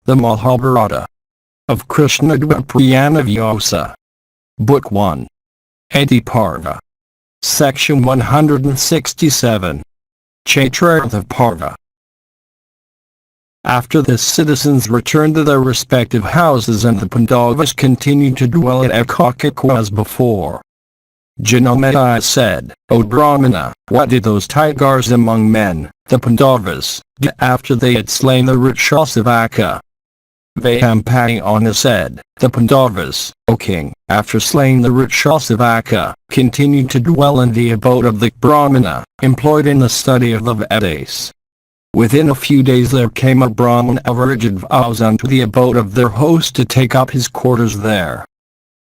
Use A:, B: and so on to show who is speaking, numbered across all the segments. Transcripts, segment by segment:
A: The Mahabharata of KRISHNA-DWAIPAYANA VYASA. Book 1. PARVA. Section 167. Chaitraratha PARVA. After this, citizens returned to their respective houses and the Pandavas continued to dwell at Ekakakwa as before. Janamedaya said, "O Brahmana, what did those tigers among men, the Pandavas, do after they had slain the Rakshasavaka?" VYASA said, "The Pandavas, O king, after slaying the Rakshasavaka, continued to dwell in the abode of the Brahmana, employed in the study of the Vedas. Within a few days there came a Brahmana of rigid vows unto the abode of their host to take up his quarters there.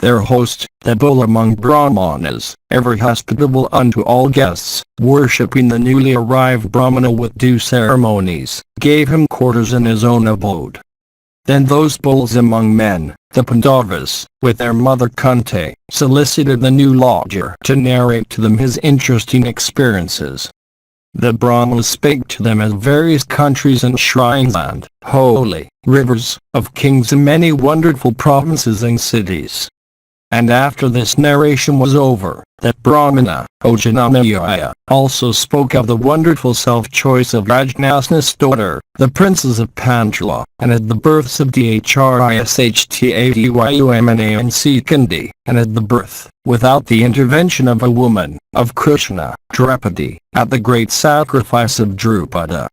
A: Their host, the bull among Brahmanas, ever hospitable unto all guests, worshipping the newly arrived Brahmana with due ceremonies, gave him quarters in his own abode. Then those bulls among men, the Pandavas, with their mother Kunti, solicited the new lodger to narrate to them his interesting experiences. The Brahmanas spake to them of various countries and shrines and holy rivers, of kings and many wonderful provinces and cities. And after this narration was over, that Brahmana, O Janamedaya, also spoke of the wonderful self-choice of Rajnasna's daughter, the princes of Panchala, and at the births of Chaitraratha and Sikandi, and at the birth, without the intervention of a woman, of Krishna-Dwaipayanna, at the great sacrifice of Drupada.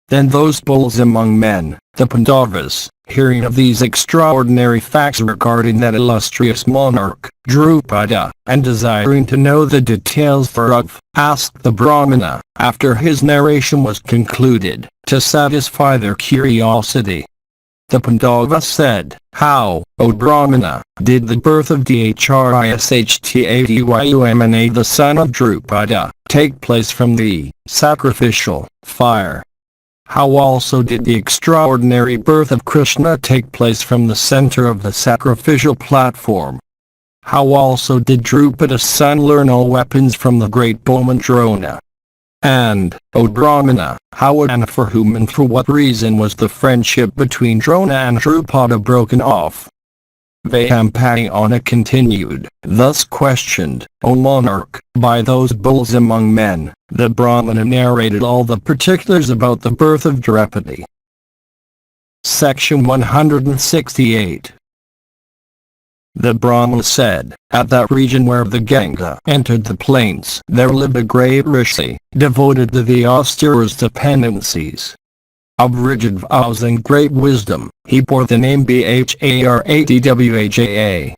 A: Then those bulls among men, the Pandavas, hearing of these extraordinary facts regarding that illustrious monarch, Drupada, and desiring to know the details thereof, asked the Brahmana, after his narration was concluded, to satisfy their curiosity. The Pandava said, "How, O Brahmana, did the birth of Chaitraratha the son of Drupada, take place from the sacrificial fire? How also did the extraordinary birth of Krishna take place from the center of the sacrificial platform? How also did Drupada's son learn all weapons from the great bowman Drona? And, O Brahmana, how and for whom and for what reason was the friendship between Drona and Drupada broken off?" VYASA continued, "Thus questioned, O monarch, by those bulls among men, the Brahmana narrated all the particulars about the birth of Drupada." Section 168. The Brahmana said, "At that region where the Ganga entered the plains, there lived a great rishi, devoted to the austerest dependencies. Of rigid vows and great wisdom, he bore the name Bharadwaja.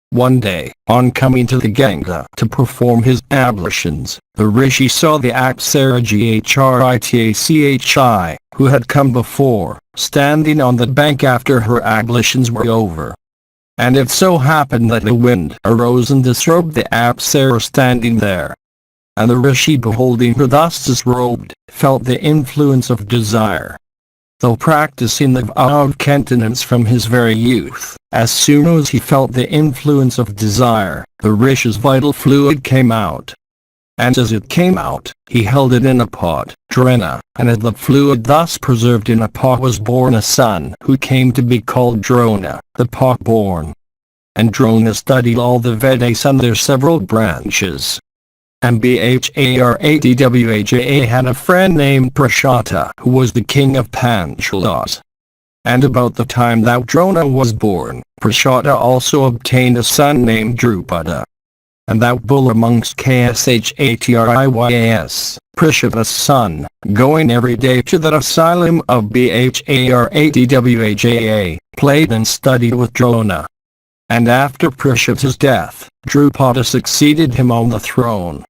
A: One day, on coming to the Ganga to perform his ablutions, the rishi saw the Apsara Chaitraratha, who had come before, standing on the bank after her ablutions were over. And it so happened that the wind arose and disrobed the Apsara standing there. And the rishi, beholding her thus disrobed, felt the influence of desire. Though practicing the vow of continence from his very youth, as soon as he felt the influence of desire, the rishi's vital fluid came out. And as it came out, he held it in a pot, Drona, and as the fluid thus preserved in a pot was born a son who came to be called Drona, the pot-born. And Drona studied all the Vedas and their several branches. And Bharadwaja had a friend named Prashata, who was the king of Panchalas. And about the time that Drona was born, Prashata also obtained a son named Drupada. And that bull amongst Kshatriyas, Prishada's son, going every day to the asylum of Bharadwaja, played and studied with Drona. And after Prishada's death, Drupada succeeded him on the throne.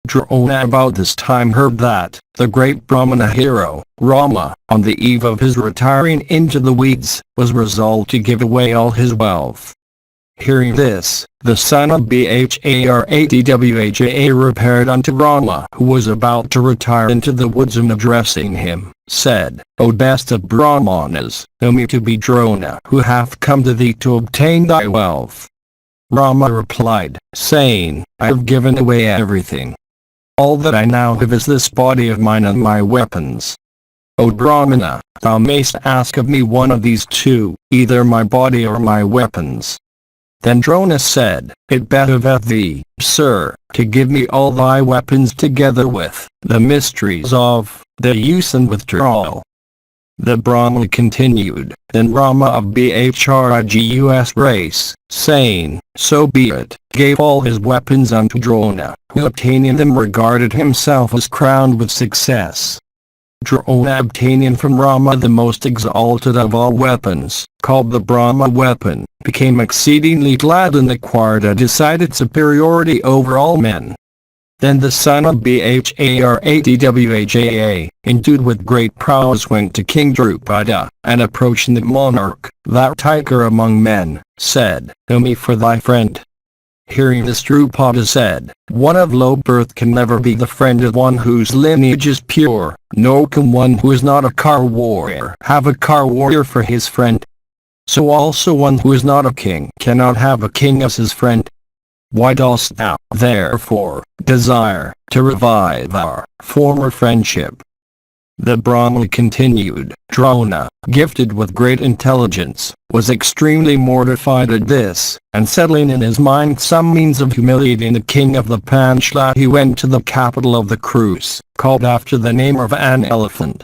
A: Drona about this time heard that the great Brahmana hero, Rama, on the eve of his retiring into the weeds, was resolved to give away all his wealth. Hearing this, the son of Bharadwaja repaired unto Rama, who was about to retire into the woods, and addressing him, said, "O best of Brahmanas, know me to be Drona, who hath come to thee to obtain thy wealth." Rama replied, saying, "I have given away everything. All that I now have is this body of mine and my weapons." "O Brahmana, thou mayst ask of me one of these two, either my body or my weapons." Then Drona said, "It behoveth thee, sir, to give me all thy weapons together with the mysteries of their use and withdrawal." The Brahmana continued, "Then Rama of Bhrigus race, saying, So be it, gave all his weapons unto Drona, who obtaining them regarded himself as crowned with success. Drona obtaining from Rama the most exalted of all weapons, called the Brahma weapon, became exceedingly glad and acquired a decided superiority over all men. Then the son of Bhrattadwaja, endued with great prowess, went to King Drupada, and approaching the monarch, that tiger among men, said, "Know me for thy friend." Hearing this, Drupada said, "One of low birth can never be the friend of one whose lineage is pure, nor can one who is not a car warrior have a car warrior for his friend. So also one who is not a king cannot have a king as his friend. Why dost thou, therefore, desire to revive our former friendship?" The Brahmana continued, "Drona, gifted with great intelligence, was extremely mortified at this, and settling in his mind some means of humiliating the king of the Panchala, he went to the capital of the Krus, called after the name of an elephant.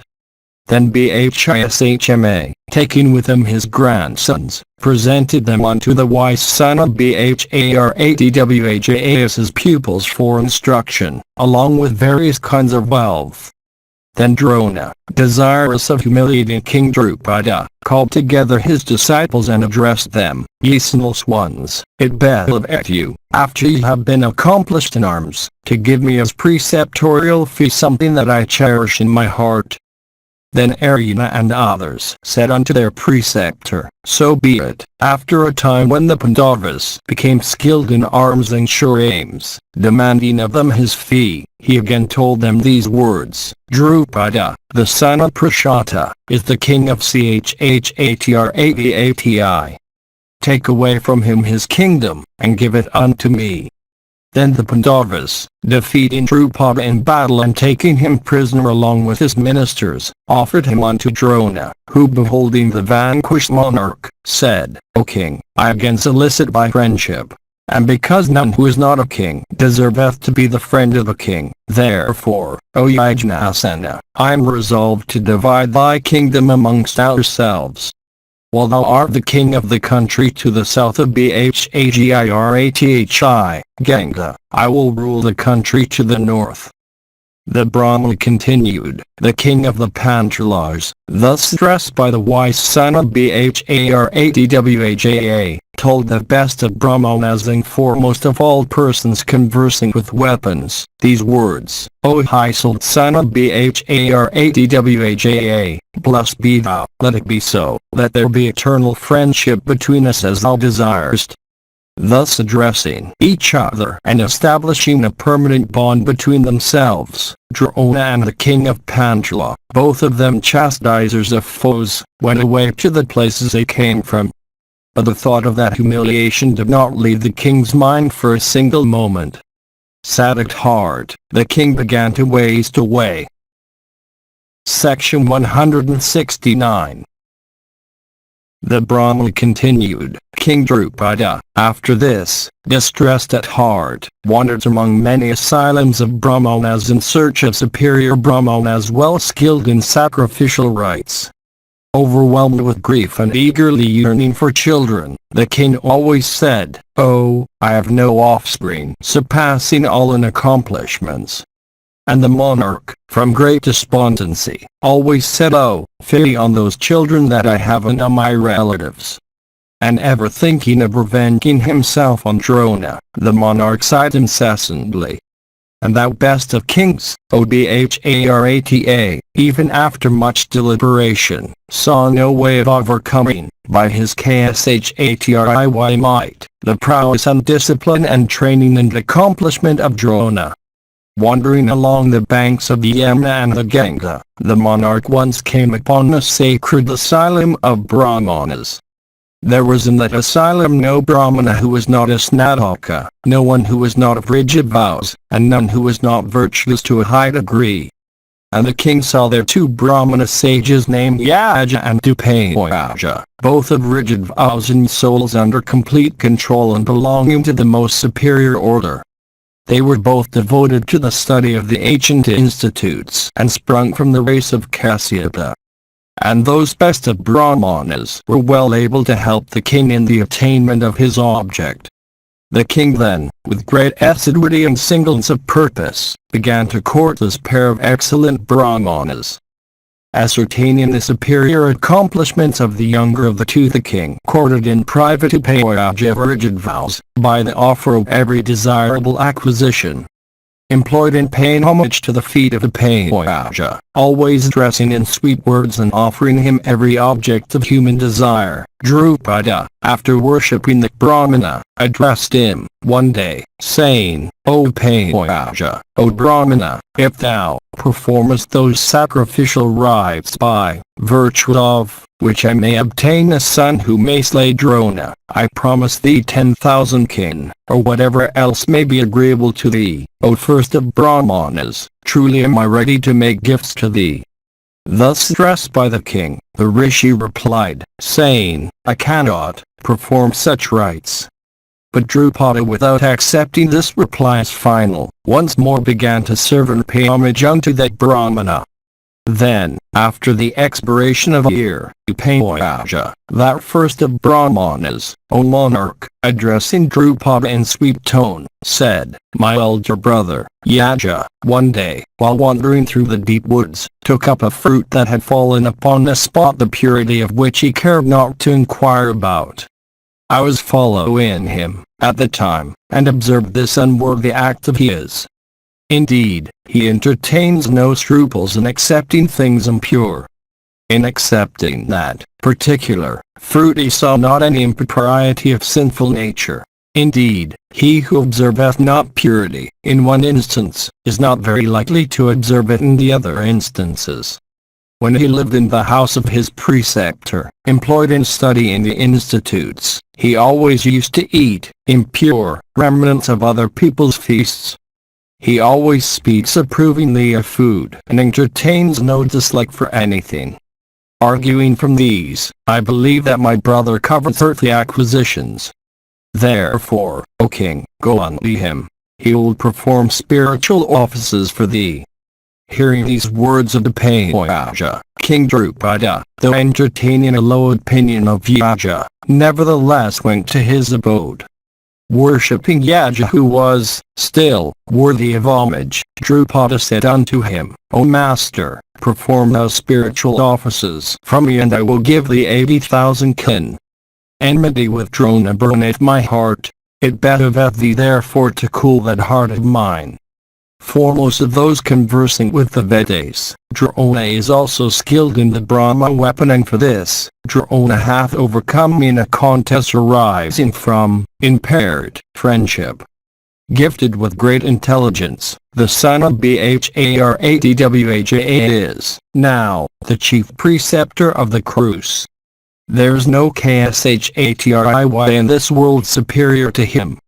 A: Then Bhishma, taking with him his grandsons, presented them unto the wise son of Bhrattadwaja as his pupils for instruction, along with various kinds of wealth. Then Drona, desirous of humiliating King Drupada, called together his disciples and addressed them, "Ye sinless ones, it behoveth you, after ye have been accomplished in arms, to give me as preceptorial fee something that I cherish in my heart." Then Arjuna and others said unto their preceptor, "So be it." After a time, when the Pandavas became skilled in arms and sure aims, demanding of them his fee, he again told them these words, "Drupada, the son of Prashata, is the king of Chhatrati. Take away from him his kingdom, and give it unto me." Then the Pandavas, defeating Drupada in battle and taking him prisoner along with his ministers, offered him unto Drona, who beholding the vanquished monarch, said, "O king, I again solicit thy friendship. And because none who is not a king deserveth to be the friend of a king, therefore, O Yajnasena, I am resolved to divide thy kingdom amongst ourselves. While thou art the king of the country to the south of Bhagirathi, Ganga, I will rule the country to the north." The Brahmana continued, "The king of the Panchalas, thus addressed by the wise son of Bhrattadwaja, told the best of Brahmanas and foremost of all persons conversing with weapons, these words, "O high-souled son of Bhrattadwaja, blessed be thou, let it be so, let there be eternal friendship between us as thou desirest." Thus addressing each other and establishing a permanent bond between themselves, Drona and the king of Panchala, both of them chastisers of foes, went away to the places they came from. But the thought of that humiliation did not leave the king's mind for a single moment. Sad at heart, the king began to waste away. Section 169. The Brahmana continued, King Drupada, after this, distressed at heart, wandered among many asylums of Brahmanas in search of superior Brahmanas well skilled in sacrificial rites. Overwhelmed with grief and eagerly yearning for children, the king always said, "Oh, I have no offspring surpassing all in accomplishments." And the monarch, from great despondency, always said, "Oh, pity on those children that I have and on my relatives." And ever thinking of revenging himself on Drona, the monarch sighed incessantly. And thou best of kings, O Bharata, even after much deliberation, saw no way of overcoming, by his Kshatriy might, the prowess and discipline and training and accomplishment of Drona. Wandering along the banks of the Yamuna and the Ganga, the monarch once came upon a sacred asylum of Brahmanas. There was in that asylum no Brahmana who was not a Snataka, no one who was not of rigid vows, and none who was not virtuous to a high degree. And the king saw there two Brahmana sages named Yaja and Dwaipayaja, both of rigid vows and souls under complete control and belonging to the most superior order. They were both devoted to the study of the ancient institutes and sprung from the race of Kasyapa. And those best of Brahmanas were well able to help the king in the attainment of his object. The king then, with great assiduity and singleness of purpose, began to court this pair of excellent Brahmanas. Ascertaining the superior accomplishments of the younger of the two, the king courted in private Dwaipayaja of rigid vows, by the offer of every desirable acquisition. Employed in paying homage to the feet of Dwaipayaja, always addressing in sweet words and offering him every object of human desire, Drupada, after worshipping the Brahmana, addressed him, one day, saying, O Dwaipayaja, O Brahmana, if thou performest those sacrificial rites by virtue of which I may obtain a son who may slay Drona, I promise thee 10,000 kin, or whatever else may be agreeable to thee, O first of Brahmanas, truly am I ready to make gifts to thee. Thus addressed by the king, the rishi replied, saying, I cannot perform such rites. But Drupada, without accepting this reply as final, once more began to serve and pay homage unto that Brahmana. Then, after the expiration of a year, Dwaipayaja, that first of Brahmanas, O monarch, addressing Drupada in sweet tone, said, My elder brother, Yaja, one day, while wandering through the deep woods, took up a fruit that had fallen upon a spot the purity of which he cared not to inquire about. I was following him, at the time, and observed this unworthy act of his. Indeed, he entertains no scruples in accepting things impure. In accepting that particular fruit he saw not any impropriety of sinful nature. Indeed, he who observeth not purity, in one instance, is not very likely to observe it in the other instances. When he lived in the house of his preceptor, employed in studying the institutes, he always used to eat impure remnants of other people's feasts. He always speaks approvingly of food and entertains no dislike for anything. Arguing from these, I believe that my brother coveteth earthly acquisitions. Therefore, O king, go unto him. He will perform spiritual offices for thee. Hearing these words of Dwaipayaja, King Drupada, though entertaining a low opinion of Yaja, nevertheless went to his abode. Worshipping Yaja, who was still worthy of homage, Drupada said unto him, O master, perform thou spiritual offices from me and I will give thee 80,000 kin. Enmity with Drona burneth my heart, it behoveth thee therefore to cool that heart of mine. Foremost of those conversing with the Vedas, Drona is also skilled in the Brahma weapon, and for this, Drona hath overcome me in a contest arising from impaired friendship. Gifted with great intelligence, the son of Bharadwaja is, now, the chief preceptor of the Krus. There's no Kshatriya in this world superior to him.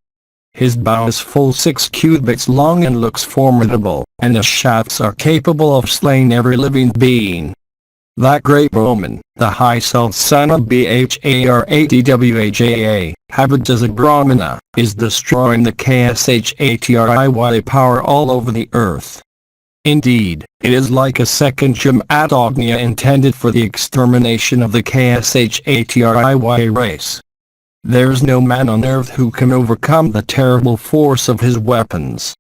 A: His bow is full 6 cubits long and looks formidable, and his shafts are capable of slaying every living being. That great Roman, the high self son of Bharadwaja, habit as a Brahmana, is destroying the Kshatriya power all over the earth. Indeed, it is like a second Jamatagnya intended for the extermination of the Kshatriya race. There's no man on earth who can overcome the terrible force of his weapons.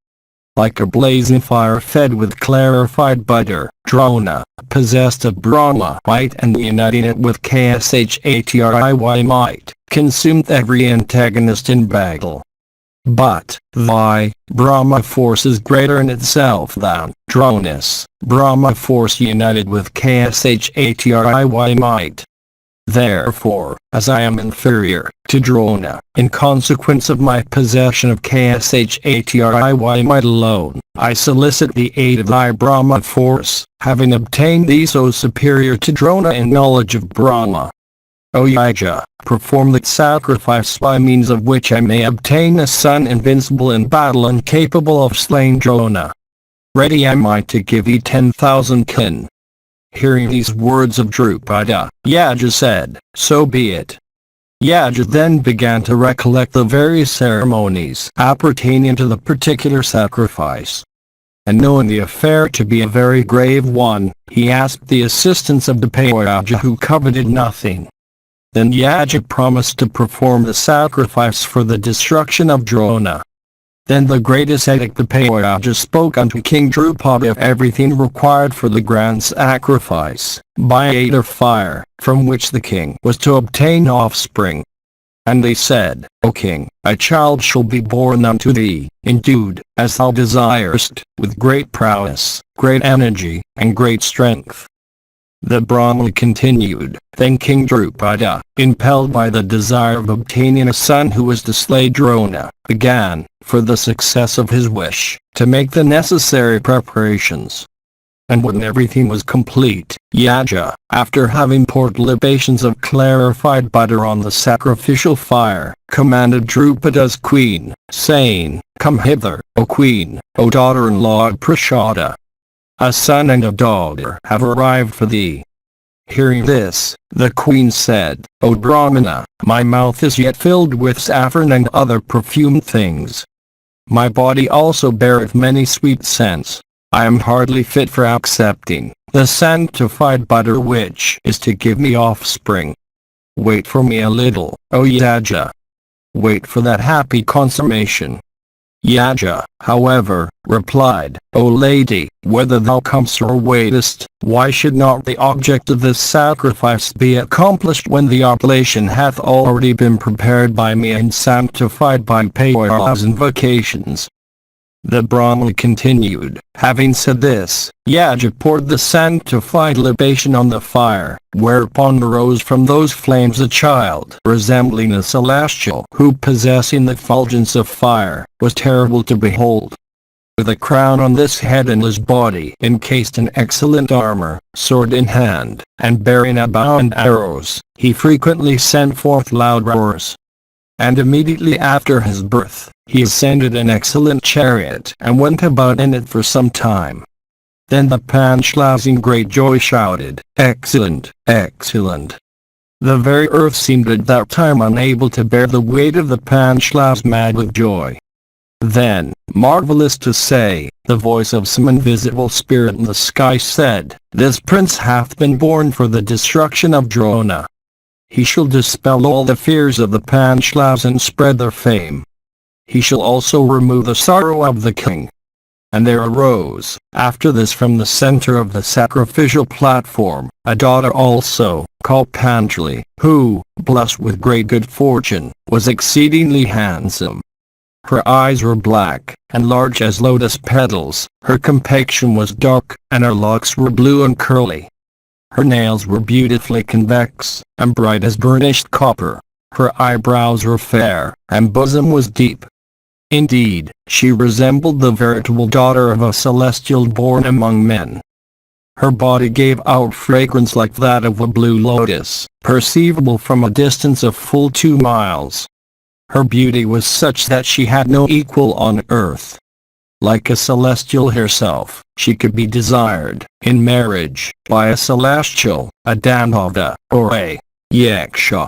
A: Like a blazing fire fed with clarified butter, Drona, possessed of Brahma might and uniting it with Kshatriya might, consumed every antagonist in battle. But, thy Brahma force is greater in itself than Drona's Brahma force united with Kshatriya might. Therefore, as I am inferior to Drona, in consequence of my possession of Kshatriya might alone, I solicit the aid of thy Brahma force, having obtained thee so superior to Drona in knowledge of Brahma. O Yaja, perform the sacrifice by means of which I may obtain a son invincible in battle and capable of slaying Drona. ready am I to give ye 10,000 kin." Hearing these words of Drupada, Yaja said, "So be it." Yaja then began to recollect the various ceremonies appertaining to the particular sacrifice. And knowing the affair to be a very grave one, he asked the assistance of the Dwaipayana, who coveted nothing. Then Yaja promised to perform the sacrifice for the destruction of Drona. Then the great ascetic Dwaipayana spoke unto King Drupada of everything required for the grand sacrifice, by aid of fire, from which the king was to obtain offspring. And they said, "O king, a child shall be born unto thee, endued, as thou desirest, with great prowess, great energy, and great strength." The Brahmana continued, "Then King Drupada, impelled by the desire of obtaining a son who was to slay Drona, began, for the success of his wish, to make the necessary preparations. And when everything was complete, Yaja, after having poured libations of clarified butter on the sacrificial fire, commanded Drupada's queen, saying, "Come hither, O queen, O daughter-in-law of Prashada. A son and a daughter have arrived for thee." Hearing this, the queen said, "O Brahmana, my mouth is yet filled with saffron and other perfumed things. My body also beareth many sweet scents. I am hardly fit for accepting the sanctified butter which is to give me offspring. Wait for me a little, O Yaja. Wait for that happy consummation." Yaja, however, replied, "O lady, whether thou comest or waitest, why should not the object of this sacrifice be accomplished when the oblation hath already been prepared by me and sanctified by prayers and invocations?" The Brahmana continued, "Having said this, Yaja poured the sanctified libation on the fire, whereupon arose from those flames a child resembling a celestial, who possessing the effulgence of fire, was terrible to behold. With a crown on this head and his body encased in excellent armor, sword in hand, and bearing a bow and arrows, he frequently sent forth loud roars. And immediately after his birth, he ascended an excellent chariot and went about in it for some time. Then the Panchalas in great joy shouted, 'Excellent, excellent!' The very earth seemed at that time unable to bear the weight of the Panchalas, mad with joy. Then, marvelous to say, the voice of some invisible spirit in the sky said, 'This prince hath been born for the destruction of Drona. He shall dispel all the fears of the Panchalas and spread their fame. He shall also remove the sorrow of the king.' And there arose, after this from the center of the sacrificial platform, a daughter also, called Panchali, who, blessed with great good fortune, was exceedingly handsome. Her eyes were black, and large as lotus petals, her complexion was dark, and her locks were blue and curly. Her nails were beautifully convex, and bright as burnished copper. Her eyebrows were fair, and bosom was deep. Indeed, she resembled the veritable daughter of a celestial born among men. Her body gave out fragrance like that of a blue lotus, perceivable from a distance of full 2 miles. Her beauty was such that she had no equal on earth. Like a celestial herself, she could be desired, in marriage, by a celestial, a Dandava, or a Yaksha.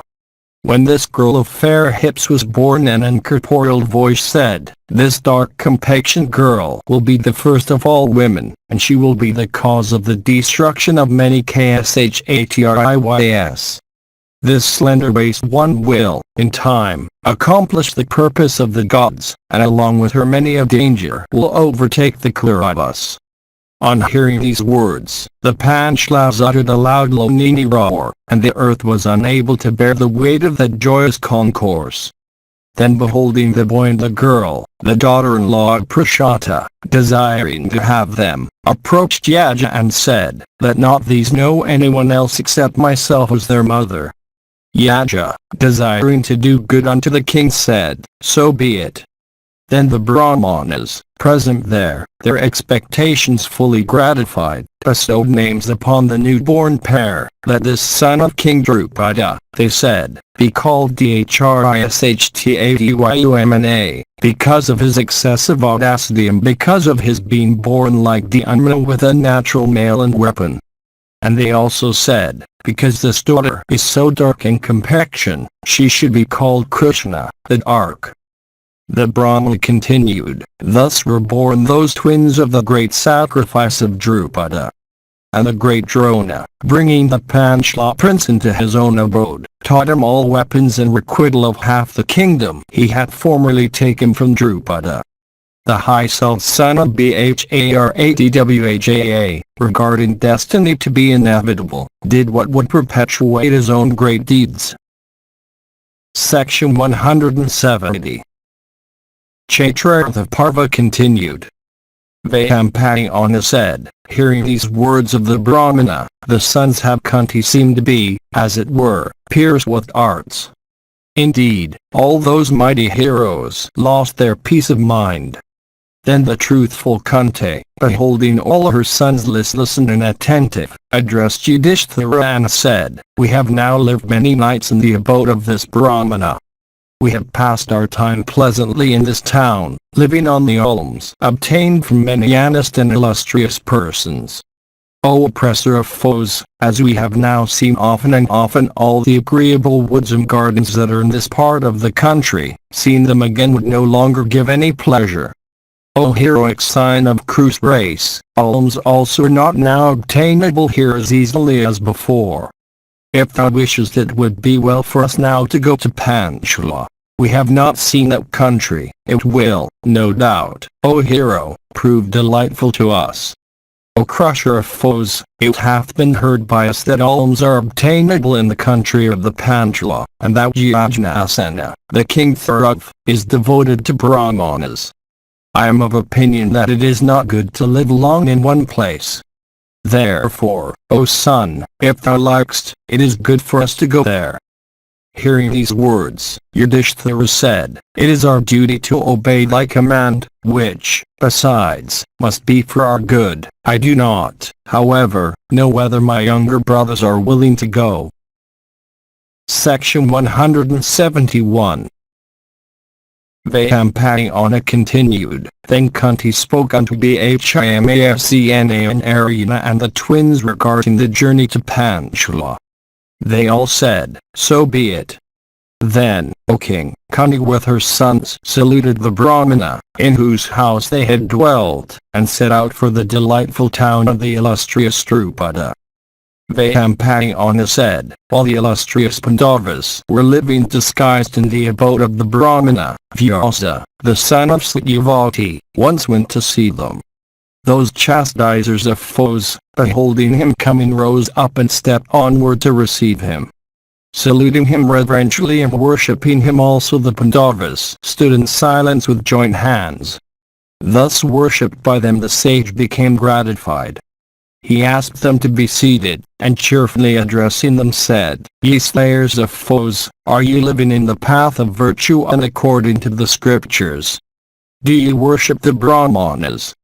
A: When this girl of fair hips was born, an incorporeal voice said, 'This dark-complexioned girl will be the first of all women, and she will be the cause of the destruction of many Kshatriyas. This slender-waisted one will, in time, accomplish the purpose of the gods, and along with her many a danger will overtake the Kauravas.'" On hearing these words, the Panchalas uttered a loud lonini roar, and the earth was unable to bear the weight of that joyous concourse. Then beholding the boy and the girl, the daughter-in-law of Prashata, desiring to have them, approached Yaja and said, "Let not these know anyone else except myself as their mother." Yaja, desiring to do good unto the king, said, "So be it." Then the Brahmanas, present there, their expectations fully gratified, bestowed names upon the newborn pair. Let this son of King Drupada, they said, be called Dhrishtadhyumna, because of his excessive audacity and because of his being born like the Anmana with a natural male and weapon. And they also said, because this daughter is so dark in complexion, she should be called Krishna, the Dark. The Brahma continued, thus were born those twins of the great sacrifice of Drupada. And the great Drona, bringing the Panchala prince into his own abode, taught him all weapons and requital of half the kingdom he had formerly taken from Drupada. The high-souled son of Bharatwaja, regarding destiny to be inevitable, did what would perpetuate his own great deeds. Section 170. Chaitraratha Parva continued. Vyampayana said, hearing these words of the Brahmana, the sons of Kunti seemed to be, as it were, pierced with arts. Indeed, all those mighty heroes lost their peace of mind. Then the truthful Kunti, beholding all her sons listless and inattentive, addressed Yudhishthira and said, we have now lived many nights in the abode of this Brahmana. We have passed our time pleasantly in this town, living on the alms obtained from many honest and illustrious persons. O oppressor of foes, as we have now seen often and often all the agreeable woods and gardens that are in this part of the country, seeing them again would no longer give any pleasure. O heroic sign of Krus race, alms also are not now obtainable here as easily as before. If thou wishest, it would be well for us now to go to Panchala. We have not seen that country. It will, no doubt, O hero, prove delightful to us. O crusher of foes, it hath been heard by us that alms are obtainable in the country of the Panchala, and that Yajnasena, the king thereof, is devoted to Brahmanas. I am of opinion that it is not good to live long in one place. Therefore, O son, if thou likest, it is good for us to go there. Hearing these words, Yudhishthira said, it is our duty to obey thy command, which, besides, must be for our good. I do not, however, know whether my younger brothers are willing to go. Section 171. Vyampayana continued, then Kunti spoke unto Bharatwaja and Arjuna and the twins regarding the journey to Panchala. They all said, so be it. Then, O king, Kunti with her sons saluted the Brahmana, in whose house they had dwelt, and set out for the delightful town of the illustrious Drupada. Vyampayana said, while the illustrious Pandavas were living disguised in the abode of the Brahmana, VYASA, the son of Satyavati, once went to see them. Those chastisers of foes, beholding him coming, rose up and stepped onward to receive him. Saluting him reverentially and worshipping him also, the Pandavas stood in silence with joined hands. Thus worshipped by them, the sage became gratified. He asked them to be seated, and cheerfully addressing them said, ye slayers of foes, are ye living in the path of virtue and according to the scriptures? Do ye worship the Brahmanas?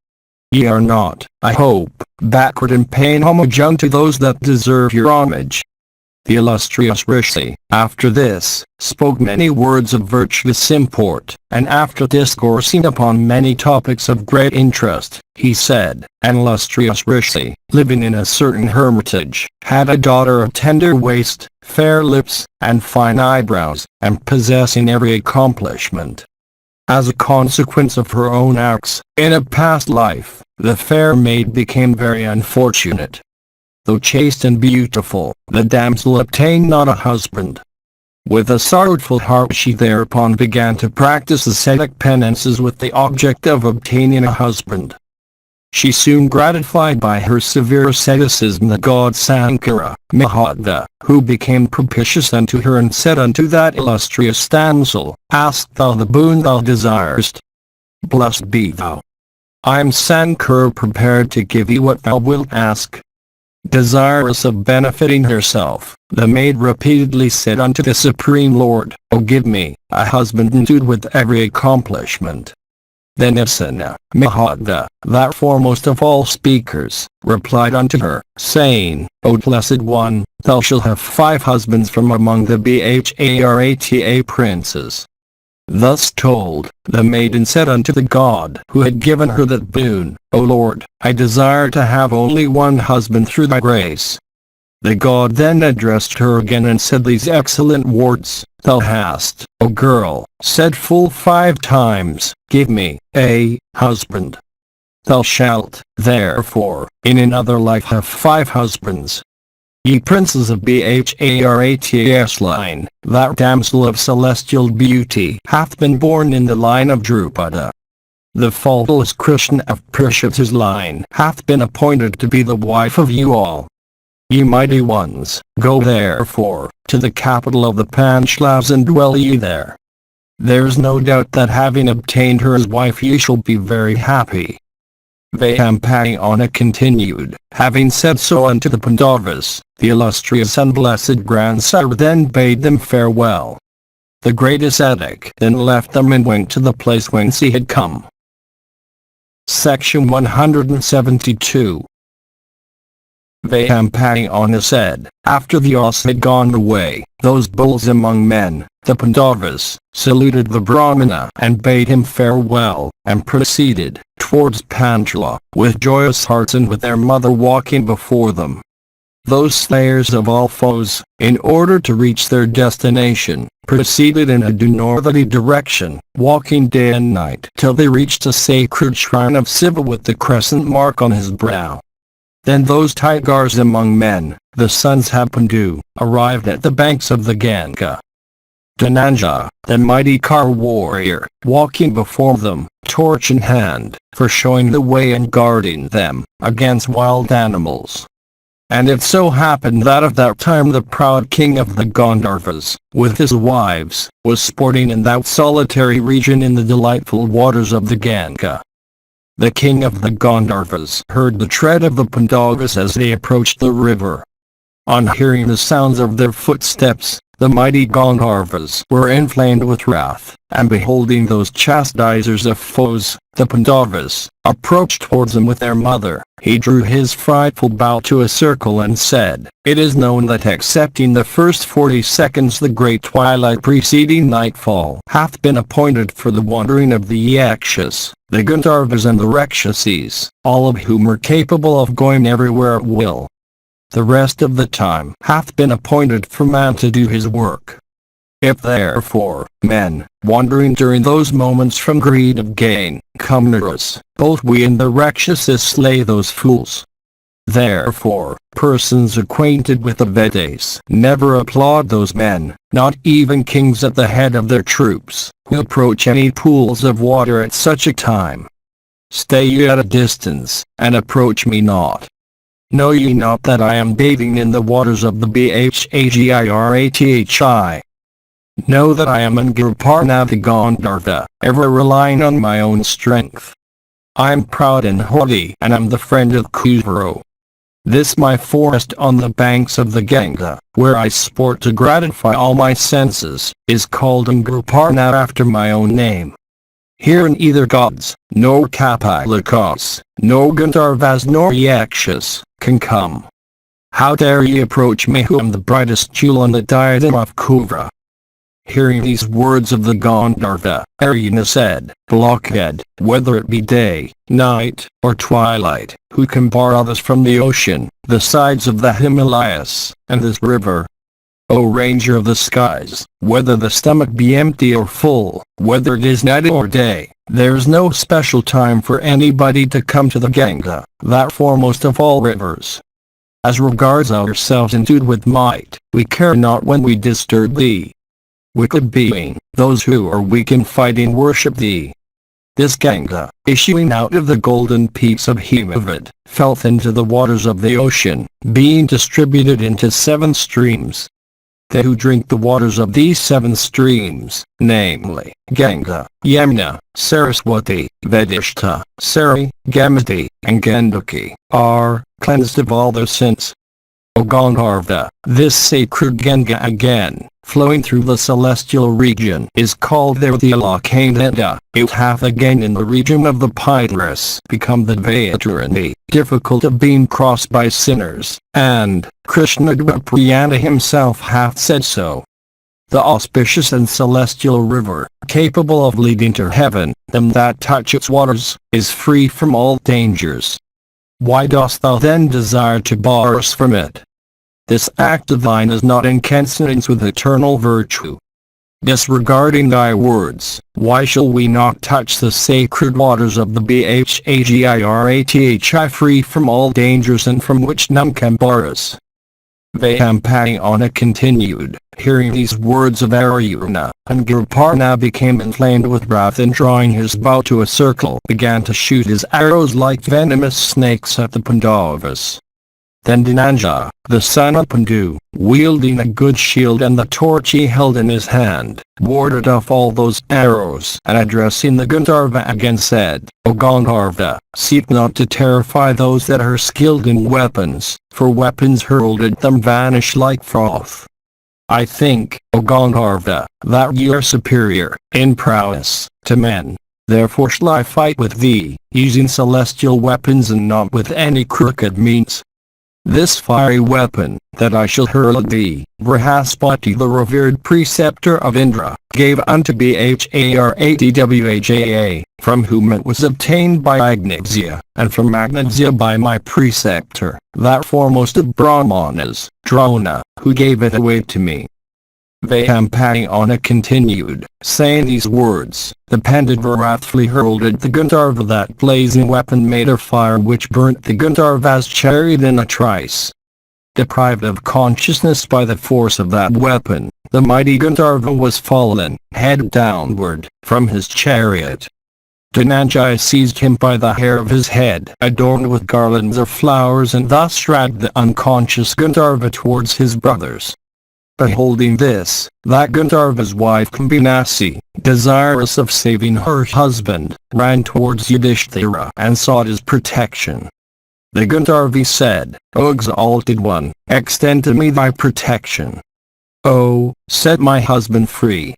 A: Ye are not, I hope, backward in paying homage unto those that deserve your homage. The illustrious Rishi, after this, spoke many words of virtuous import, and after discoursing upon many topics of great interest, he said, an illustrious Rishi, living in a certain hermitage, had a daughter of tender waist, fair lips, and fine eyebrows, and possessing every accomplishment. As a consequence of her own acts, in a past life, the fair maid became very unfortunate. Though chaste and beautiful, the damsel obtained not a husband. With a sorrowful heart she thereupon began to practice ascetic penances with the object of obtaining a husband. She soon gratified by her severe asceticism the god Sankara, Mahabharata, who became propitious unto her and said unto that illustrious damsel, ask thou the boon thou desirest. Blessed be thou. I am Sankara, prepared to give thee what thou wilt ask. Desirous of benefiting herself, the maid repeatedly said unto the Supreme Lord, O give me a husband endued with every accomplishment. Then Asana, Mahabharata, that foremost of all speakers, replied unto her, saying, O blessed one, thou shalt have 5 husbands from among the Bharata princes. Thus told, the maiden said unto the god who had given her that boon, O Lord, I desire to have only one husband through thy grace. The god then addressed her again and said these excellent words, Thou hast, O girl, said full 5 times, Give me a husband. Thou shalt, therefore, in another life have 5 husbands. Ye princes of Bharata's line, that damsel of celestial beauty hath been born in the line of Drupada. The faultless Krishna of Prishita's line hath been appointed to be the wife of you all. Ye mighty ones, go therefore, to the capital of the Panchalas and dwell ye there. There's no doubt that having obtained her as wife ye shall be very happy. Vayampayana continued, having said so unto the Pandavas, the illustrious and blessed grandsire then bade them farewell. The great ascetic then left them and went to the place whence he had come. Section 172. Vayampayana said, after the Vyasa had gone away, those bulls among men, the Pandavas, saluted the Brahmana and bade him farewell, and proceeded towards Panchala, with joyous hearts and with their mother walking before them. Those slayers of all foes, in order to reach their destination, proceeded in a due northerly direction, walking day and night till they reached a sacred shrine of Shiva with the crescent mark on his brow. Then those tigers among men, the sons of Pandu, arrived at the banks of the Ganga. Dhananjaya, the mighty car warrior, walking before them, torch in hand, for showing the way and guarding them against wild animals. And it so happened that at that time the proud king of the Gandharvas, with his wives, was sporting in that solitary region in the delightful waters of the Ganga. The king of the Gandharvas heard the tread of the Pandavas as they approached the river. On hearing the sounds of their footsteps, the mighty Gandharvas were inflamed with wrath, and beholding those chastisers of foes, the Pandavas, approached towards them with their mother. He drew his frightful bow to a circle and said, It is known that excepting the first 40 seconds the great twilight preceding nightfall hath been appointed for the wandering of the Yakshas, the Gandharvas and the Rakshasis, all of whom are capable of going everywhere at will. The rest of the time hath been appointed for man to do his work. If therefore, men, wandering during those moments from greed of gain, come near us, both we and the Rakshasas slay those fools. Therefore, persons acquainted with the Vedas never applaud those men, not even kings at the head of their troops, who approach any pools of water at such a time. Stay ye at a distance, and approach me not. Know ye not that I am bathing in the waters of the Bhagirathi? Know that I am Angirparna the Gandharva, ever relying on my own strength. I am proud and haughty and am the friend of Kuzro. This my forest on the banks of the Ganga, where I sport to gratify all my senses, is called Angirparna after my own name. Here neither gods, nor Kapalakas, nor Gandharvas nor Yakshas, can come. How dare ye approach me who am the brightest jewel on the diadem of Kuvra? Hearing these words of the Gandharva, Arjuna said, Blockhead, whether it be day, night, or twilight, who can bar others from the ocean, the sides of the Himalayas, and this river? O Ranger of the skies, whether the stomach be empty or full, whether it is night or day, there's no special time for anybody to come to the Ganga, that foremost of all rivers. As regards ourselves endued with might, we care not when we disturb thee. Wicked being, those who are weak in fighting worship thee. This Ganga, issuing out of the golden peaks of Himavad, felleth into the waters of the ocean, being distributed into 7 streams. They who drink the waters of these 7 streams, namely, Ganga, Yamuna, Saraswati, Vedishta, Sari, Gamati, and Ganduki, are cleansed of all their sins. O Gandharva, this sacred Ganga again, flowing through the celestial region, is called there the Alakanda. It hath again in the region of the Pitaris become the Vayatarani, difficult of being crossed by sinners, and KRISHNA-DWAIPAYANA himself hath said so. The auspicious and celestial river, capable of leading to heaven, them that touch its waters, is free from all dangers. Why dost thou then desire to bar us from it? This act of thine is not in consonance with eternal virtue. Disregarding thy words, why shall we not touch the sacred waters of the Bhagirathi free from all dangers and from which none can bar us? VYASA continued, hearing these words of Arjuna, and Girparna became inflamed with wrath and drawing his bow to a circle began to shoot his arrows like venomous snakes at the Pandavas. Then Dhananjaya, the son of Pandu, wielding a good shield and the torch he held in his hand, warded off all those arrows and addressing the Gandharva again said, O Gandharva, seek not to terrify those that are skilled in weapons, for weapons hurled at them vanish like froth. I think, O Gandharva, that ye are superior, in prowess, to men. Therefore shall I fight with thee, using celestial weapons and not with any crooked means. This fiery weapon, that I shall hurl at thee, Brihaspati the revered preceptor of Indra, gave unto Bharatvaja, from whom it was obtained by Agnizya, and from Agnizya by my preceptor, that foremost of Brahmanas, Drona, who gave it away to me. VYASA continued, saying these words, the Pandava wrathfully hurled at the Gandharva that blazing weapon made of fire which burnt the Gandharva's chariot in a trice. Deprived of consciousness by the force of that weapon, the mighty Gandharva was fallen, head downward, from his chariot. Dhananjaya seized him by the hair of his head, adorned with garlands of flowers, and thus dragged the unconscious Gandharva towards his brothers. Beholding this, that Gandharva's wife Kumbinasi, desirous of saving her husband, ran towards Yudhishthira and sought his protection. The Gandharva said, O exalted one, extend to me thy protection. O, set my husband free.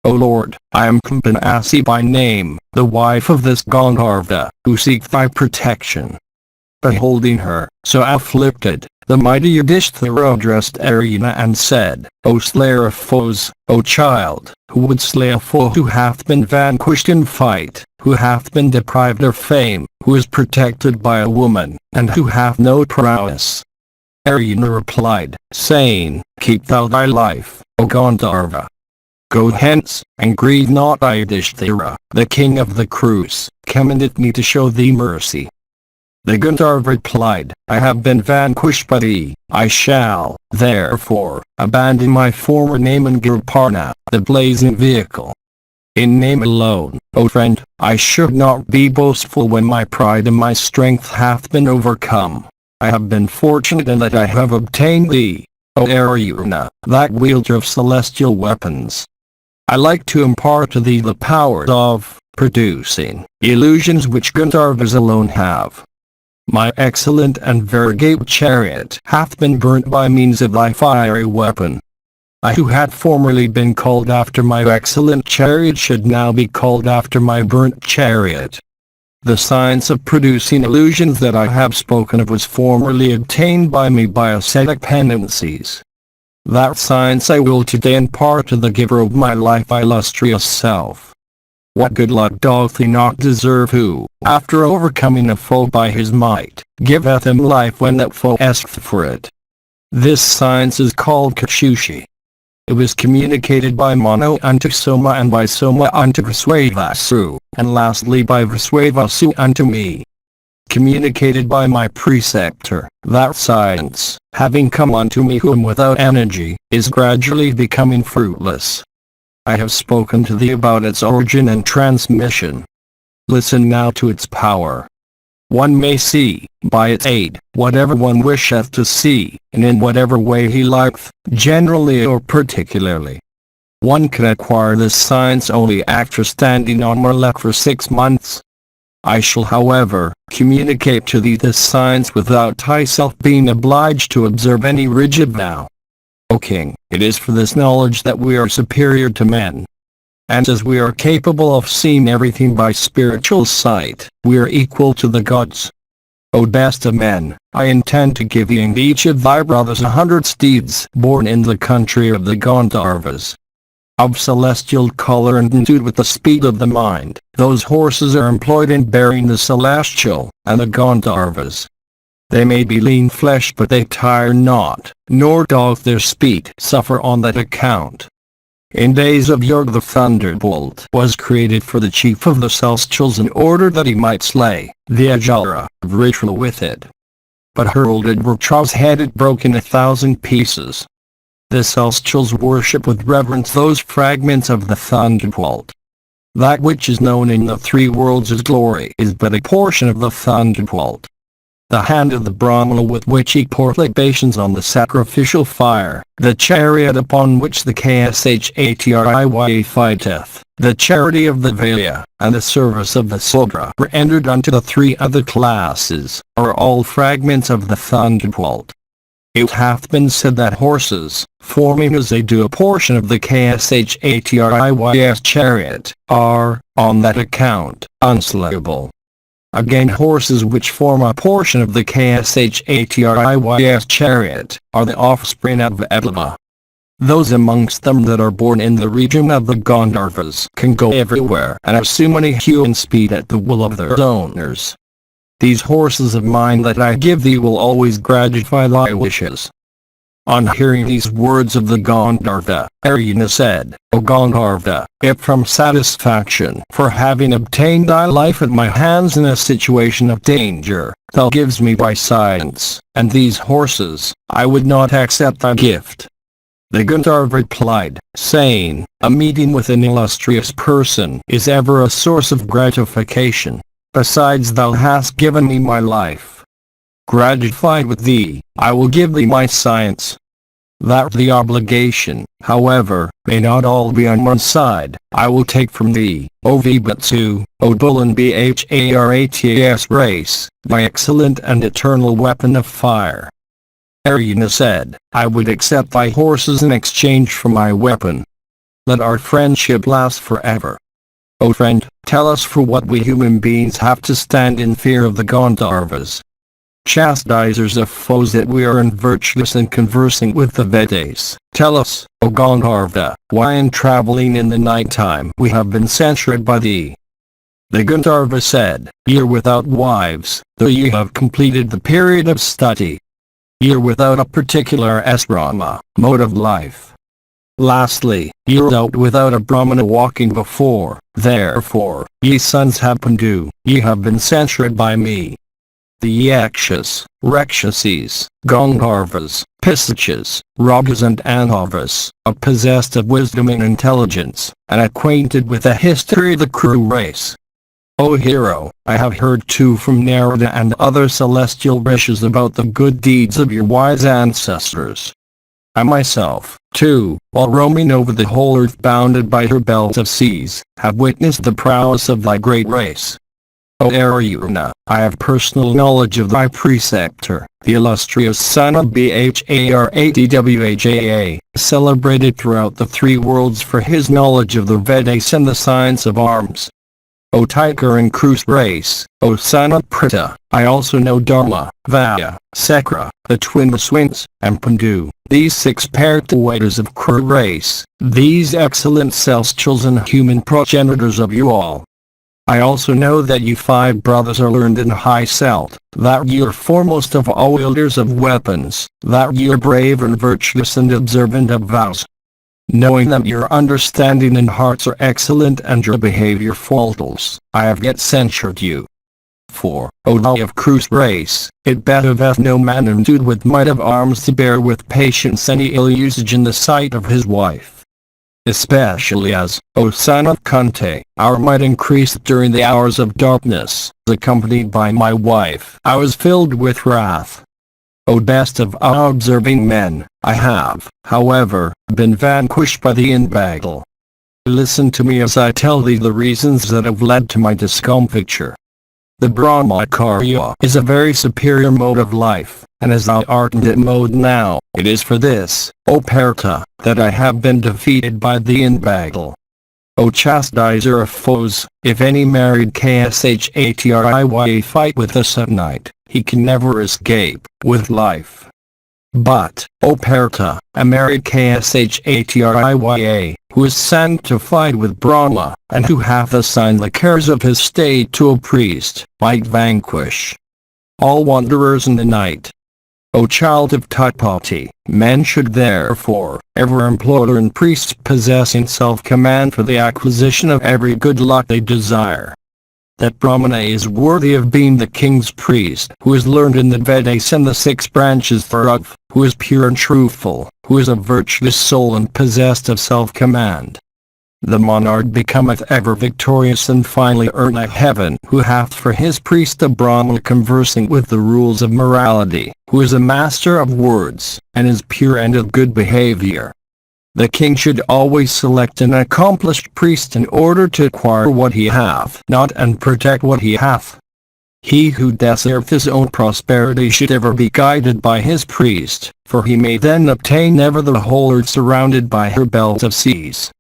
A: O Lord, I am Kumbinasi by name, the wife of this Gandharva, who seek thy protection. Beholding her, so afflicted, the mighty Yudhishthira addressed Arjuna and said, O slayer of foes, O child, who would slay a foe who hath been vanquished in fight, who hath been deprived of fame, who is protected by a woman, and who hath no prowess? Arjuna replied, saying, Keep thou thy life, O Gandharva. Go hence, and grieve not. I Yudhishthira, the king of the Kurus, commanded me to show thee mercy. The Gandharva replied, I have been vanquished by thee, I shall, therefore, abandon my former name and Girparna, the blazing vehicle. In name alone, O friend, I should not be boastful when my pride and my strength hath been overcome. I have been fortunate in that I have obtained thee, O Arjuna, that wielder of celestial weapons. I like to impart to thee the power of producing illusions which Gandharvas alone have. My excellent and variegated chariot hath been burnt by means of thy fiery weapon. I who had formerly been called after my excellent chariot should now be called after my burnt chariot. The science of producing illusions that I have spoken of was formerly obtained by me by ascetic penancies. That science I will today impart to the giver of my life, illustrious self. What good luck doth he not deserve who, after overcoming a foe by his might, giveth him life when that foe asketh for it? This science is called Kashushi. It was communicated by Mano unto Soma, and by Soma unto Vaswavasu, and lastly by Vaswavasu unto me. Communicated by my preceptor, that science, having come unto me whom without energy, is gradually becoming fruitless. I have spoken to thee about its origin and transmission. Listen now to its power. One may see, by its aid, whatever one wisheth to see, and in whatever way he liketh, generally or particularly. One can acquire this science only after standing on my left for 6 months. I shall, however, communicate to thee this science without thyself being obliged to observe any rigid vow. O king, it is for this knowledge that we are superior to men. And as we are capable of seeing everything by spiritual sight, we are equal to the gods. O best of men, I intend to give each of thy brothers 100 steeds born in the country of the Gandharvas. Of celestial color and endued with the speed of the mind, those horses are employed in bearing the celestial and the Gandharvas. They may be lean flesh, but they tire not, nor doth their speed suffer on that account. In days of yore the thunderbolt was created for the chief of the celestials in order that he might slay the Ajara of ritual with it. But hurled it Vrtra's head, it broke in 1,000 pieces. The celestials worship with reverence those fragments of the thunderbolt. That which is known in the three worlds as glory is but a portion of the thunderbolt. The hand of the Brahmana with which he poured libations on the sacrificial fire, the chariot upon which the Kshatriya fighteth, the charity of the Vaya, and the service of the Sudra were entered unto the three other classes, are all fragments of the thunderbolt. It hath been said that horses, forming as they do a portion of the Kshatriya's chariot, are, on that account, unslayable. Again, horses which form a portion of the Kshatriya's chariot, are the offspring of Adlava. Those amongst them that are born in the region of the Gandharvas can go everywhere and assume any hue and speed at the will of their owners. These horses of mine that I give thee will always gratify thy wishes. On hearing these words of the Gandharva, Arjuna said, O Gandharva, if from satisfaction for having obtained thy life at my hands in a situation of danger, thou givest me thy science, and these horses, I would not accept thy gift. The Gandharva replied, saying, a meeting with an illustrious person is ever a source of gratification. Besides, thou hast given me my life. Gratified with thee, I will give thee my science. That the obligation, however, may not all be on one side, I will take from thee, O Vibhatsu, O bull and Bharatas race, thy excellent and eternal weapon of fire. Arjuna said, I would accept thy horses in exchange for my weapon. Let our friendship last forever. O friend, tell us for what we human beings have to stand in fear of the Gandharvas. Chastisers of foes, that we are virtuous in conversing with the Vedas. Tell us, O Gandharva, why in traveling in the night time we have been censured by thee. The Gandharva said, ye are without wives, though ye have completed the period of study. Ye are without a particular asrama, mode of life. Lastly, ye are out without a brahmana walking before, therefore, ye sons have Pandu, ye have been censured by me. The Yakshas, Rakshasis, Gandharvas, Pisachas, Ragas and Anavas, are possessed of wisdom and intelligence, and acquainted with the history of the Kuru race. O hero, I have heard too from Narada and other celestial rishis about the good deeds of your wise ancestors. I myself, too, while roaming over the whole earth bounded by her belt of seas, have witnessed the prowess of thy great race. O Arjuna, I have personal knowledge of thy preceptor, the illustrious son of Bharatadwaja, celebrated throughout the three worlds for his knowledge of the Vedas and the science of arms. O tiger and Krus race, O son of Pritha, I also know Dharma, Vaya, Sakra, the twin swings, and Pandu, these 6 Partawaters of Kru race, these excellent celestials and human progenitors of you all. I also know that you 5 brothers are learned in high celt, that ye are foremost of all wielders of weapons, that ye are brave and virtuous and observant of vows. Knowing that your understanding and hearts are excellent and your behavior faultless, I have yet censured you. For, O thou of Krus race, it behoveth no man endued with might of arms to bear with patience any ill usage in the sight of his wife. Especially as, O son of Kunti, our might increased during the hours of darkness, accompanied by my wife. I was filled with wrath. O best of our observing men, I have, however, been vanquished by thee in battle. Listen to me as I tell thee the reasons that have led to my discomfiture. The Brahmacharya is a very superior mode of life, and as thou art in that mode now, it is for this, O Partha, that I have been defeated by thee in battle. O chastiser of foes, if any married Kshatriya fight with us at night, he can never escape with life. But, O Partha, a married Kshatriya, who is sent to fight with Brahma, and who hath assigned the cares of his state to a priest, might vanquish all wanderers in the night. O child of Tatpati, men should therefore ever employ learned priests possessing self-command for the acquisition of every good lot they desire. That Brahmana is worthy of being the king's priest, who is learned in the Vedas and the 6 branches thereof, who is pure and truthful, who is a virtuous soul and possessed of self-command. The monarch becometh ever victorious and finally earneth heaven, who hath for his priest a Brahmana conversing with the rules of morality, who is a master of words, and is pure and of good behavior. The king should always select an accomplished priest in order to acquire what he hath not and protect what he hath. He who desireth his own prosperity should ever be guided by his priest, for he may then obtain ever the whole earth surrounded by her belt of seas.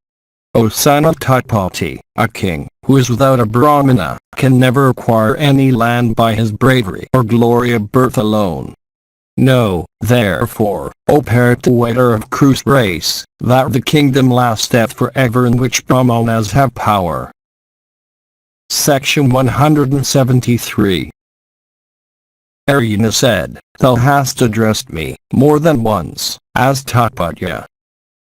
A: O son of Tatpati, a king, who is without a Brahmana, can never acquire any land by his bravery or glory of birth alone. Know, therefore, O Partha of Krus race, that the kingdom lasteth forever in which Brahmanas have power. Section 173. Arjuna said, Thou hast addressed me, more than once, as Tatpatya.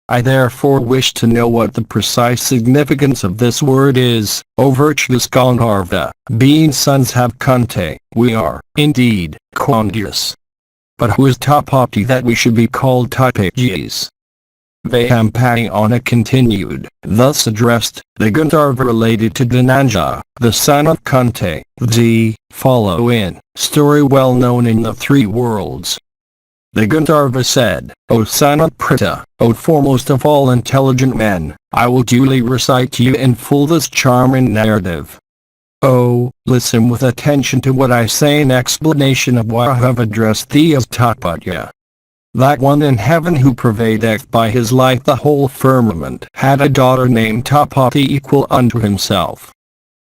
A: I therefore wish to know what the precise significance of this word is, O virtuous Gandharva. Being sons have Kunti, we are, indeed, Kondus. But who is Tatpati that we should be called Tatpajis? Vyampayana continued, thus addressed, the Gandharva related to Dhananjaya, the son of Kunti, the following story well known in the 3 worlds. The Gandharva said, O son of Pritha, O foremost of all intelligent men, I will duly recite to you in full this charming narrative. Oh, listen with attention to what I say in explanation of why I have addressed thee as Tatpatya. That one in heaven who pervadeth by his light the whole firmament had a daughter named Tatpati equal unto himself.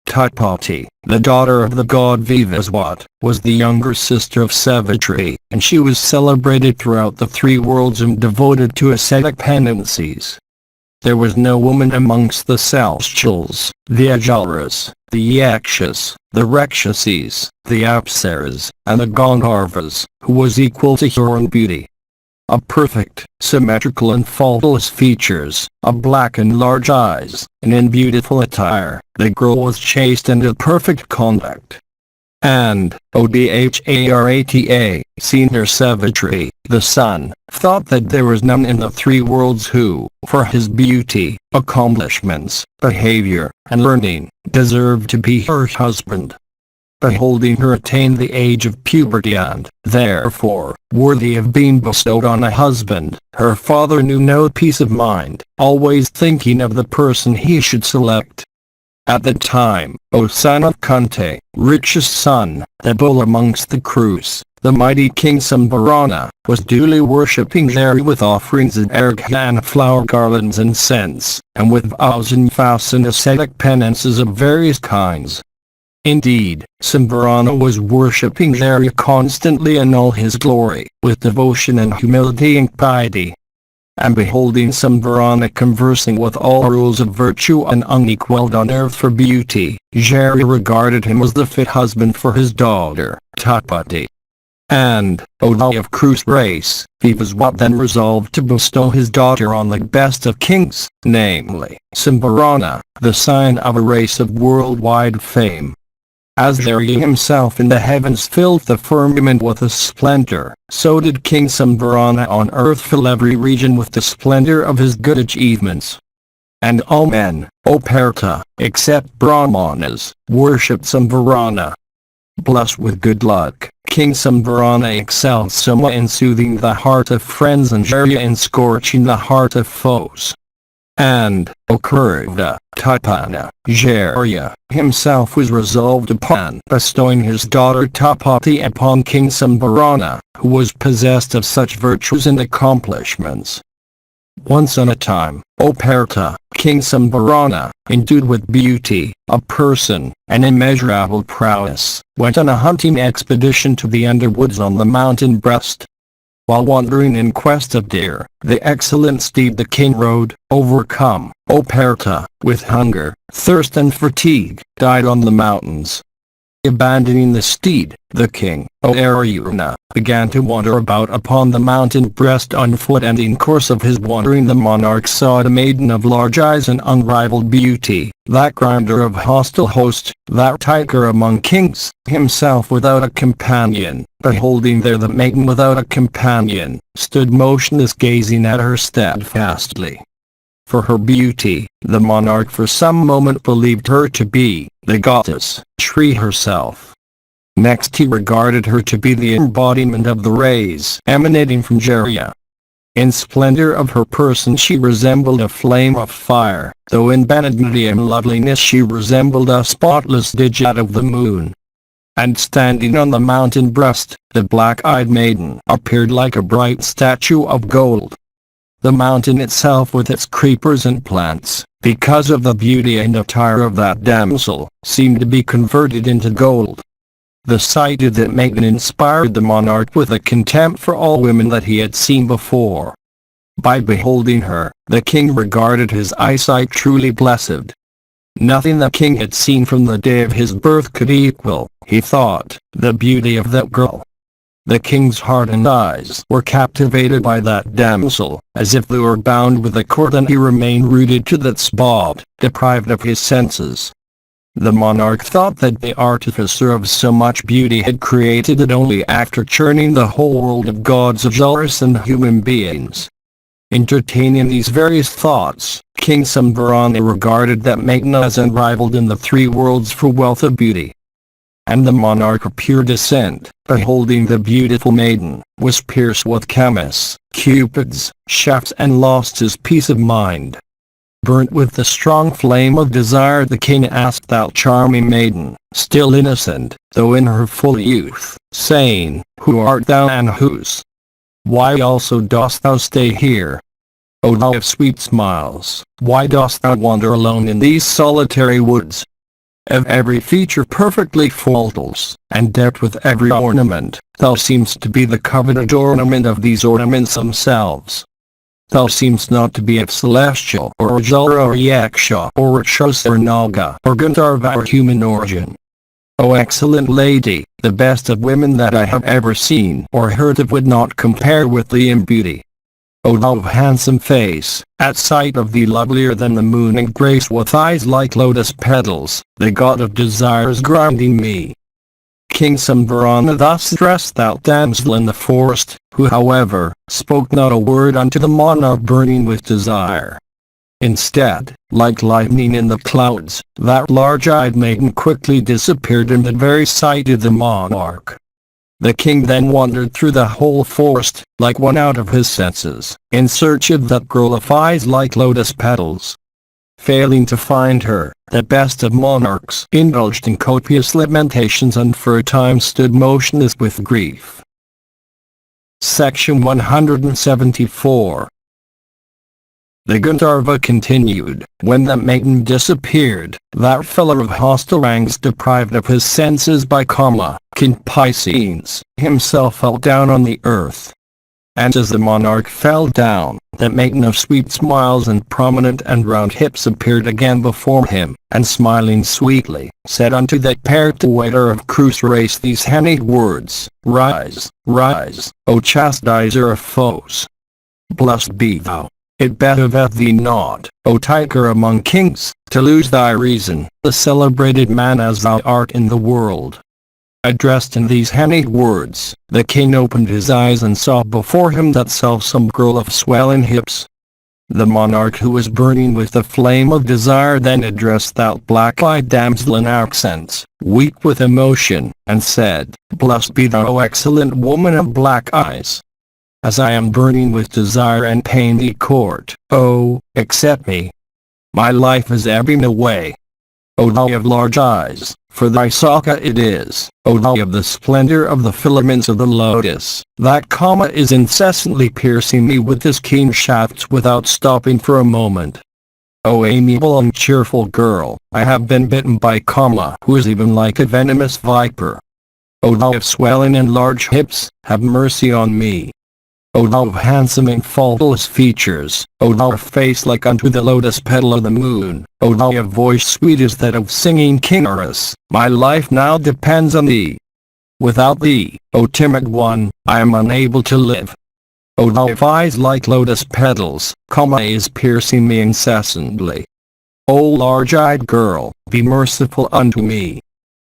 A: Tatpati, the daughter of the god Vivaswat, was the younger sister of Savitri, and she was celebrated throughout the 3 worlds and devoted to ascetic penances. There was no woman amongst the Celestials, the Ajaras, the Yakshas, the Rakshasis, the Apsaras, and the Gandharvas, who was equal to her in beauty. Of perfect, symmetrical and faultless features, of black and large eyes, and in beautiful attire, the girl was chaste and of perfect conduct. And, Odharata, Senior Savitri, the son, thought that there was none in the 3 worlds who, for his beauty, accomplishments, behavior, and learning, deserved to be her husband. Beholding her attain the age of puberty and, therefore, worthy of being bestowed on a husband, her father knew no peace of mind, always thinking of the person he should select. At the time, O son of Kunti, richest son, the bull amongst the Krus, the mighty king Sambharana, was duly worshipping Hare with offerings of arghya, flower garlands and scents, and with vows and fasts and ascetic penances of various kinds. Indeed, Sambharana was worshipping Hare constantly in all his glory, with devotion and humility and piety. And beholding Sambharana conversing with all rules of virtue and unequaled on earth for beauty, Hare regarded him as the fit husband for his daughter, Tatpati. And, O thou of Krus race, Vivaswat then resolved to bestow his daughter on the best of kings, namely, Sambharana, the scion of a race of worldwide fame. As Hare himself in the heavens filled the firmament with a splendor, so did King Sambharana on earth fill every region with the splendor of his good achievements. And all men, O Partha, except Brahmanas, worshipped Sambharana. Blessed with good luck, King Sambharana excelled Soma in soothing the heart of friends and Hare in scorching the heart of foes. And, O KRISHNA-DWAIPAYANA, Jaya himself was resolved upon bestowing his daughter Tapati upon King Samvarana, who was possessed of such virtues and accomplishments. Once on a time, O Partha, King Samvarana, endued with beauty, a person, and immeasurable prowess, went on a hunting expedition to the underwoods on the mountain breast. While wandering in quest of deer, the excellent steed the king rode, overcome, O Partha, with hunger, thirst and fatigue, died on the mountains. Abandoning the steed, the king, O Arjuna, began to wander about upon the mountain breast on foot, and in course of his wandering the monarch saw a maiden of large eyes and unrivaled beauty, that grinder of hostile host, that tiger among kings, himself without a companion. Beholding there the maiden without a companion, stood motionless gazing at her steadfastly. For her beauty, the monarch for some moment believed her to be the goddess, Shri herself. Next he regarded her to be the embodiment of the rays emanating from Jaya. In splendor of her person she resembled a flame of fire, though in benignity and loveliness she resembled a spotless digit of the moon. And standing on the mountain breast, the black-eyed maiden appeared like a bright statue of gold. The mountain itself with its creepers and plants, because of the beauty and attire of that damsel, seemed to be converted into gold. The sight of that maiden inspired the monarch with a contempt for all women that he had seen before. By beholding her, the king regarded his eyesight truly blessed. Nothing the king had seen from the day of his birth could equal, he thought, the beauty of that girl. The king's heart and eyes were captivated by that damsel, as if they were bound with a cord, and he remained rooted to that spot, deprived of his senses. The monarch thought that the artificer of so much beauty had created it only after churning the whole world of gods of Jars and human beings. Entertaining these various thoughts, King Samvarana regarded that maiden as unrivaled in the three worlds for wealth of beauty. And the monarch of pure descent, beholding the beautiful maiden, was pierced with chemists, cupids, shafts, and lost his peace of mind. Burnt with the strong flame of desire, the king asked that charming maiden, still innocent, though in her full youth, saying, "Who art thou and whose? Why also dost thou stay here? O thou of sweet smiles, why dost thou wander alone in these solitary woods? Of every feature perfectly faultless, and decked with every ornament, thou seemst to be the coveted ornament of these ornaments themselves. Thou seemst not to be of celestial or Jara or Yaksha or Rakshasa or Naga or Gandharva or human origin. O excellent lady, the best of women that I have ever seen or heard of would not compare with thee in beauty. O thou of handsome face, at sight of thee lovelier than the moon, and grace with eyes like lotus petals, the god of desires grinding me." King Samvarana thus addressed that damsel in the forest, who however, spoke not a word unto the monarch burning with desire. Instead, like lightning in the clouds, that large-eyed maiden quickly disappeared in the very sight of the monarch. The king then wandered through the whole forest, like one out of his senses, in search of that girl of eyes like lotus petals. Failing to find her, the best of monarchs indulged in copious lamentations and for a time stood motionless with grief. Section 174. The Gandharva continued, "When that maiden disappeared, that fellow of hostile ranks, deprived of his senses by Kama, concupiscence, himself fell down on the earth. And as the monarch fell down, that maiden of sweet smiles and prominent and round hips appeared again before him, and smiling sweetly, said unto that perpetrator of cruel race these honeyed words, 'Rise, rise, O chastiser of foes! Blessed be thou! It behoveth thee not, O tiger among kings, to lose thy reason, the celebrated man as thou art in the world.'" Addressed in these honeyed words, the king opened his eyes and saw before him that selfsome girl of swelling hips. The monarch, who was burning with the flame of desire, then addressed that black-eyed damsel in accents, weak with emotion, and said, "Blessed be thou, O excellent woman of black eyes! as I am burning with desire and pain the court. Oh, accept me. My life is ebbing away. O thou of large eyes, for thy Saka it is. O thou of the splendor of the filaments of the lotus, that Kama is incessantly piercing me with his keen shafts without stopping for a moment. O amiable and cheerful girl, I have been bitten by Kama, who is even like a venomous viper. O thou of swelling and large hips, have mercy on me. O thou of handsome and faultless features, O thou of face like unto the lotus petal of the moon, O thou of voice sweet as that of singing Kinnaris, my life now depends on thee. Without thee, O timid one, I am unable to live. O thou of eyes like lotus petals, Kama is piercing me incessantly. O large-eyed girl, be merciful unto me.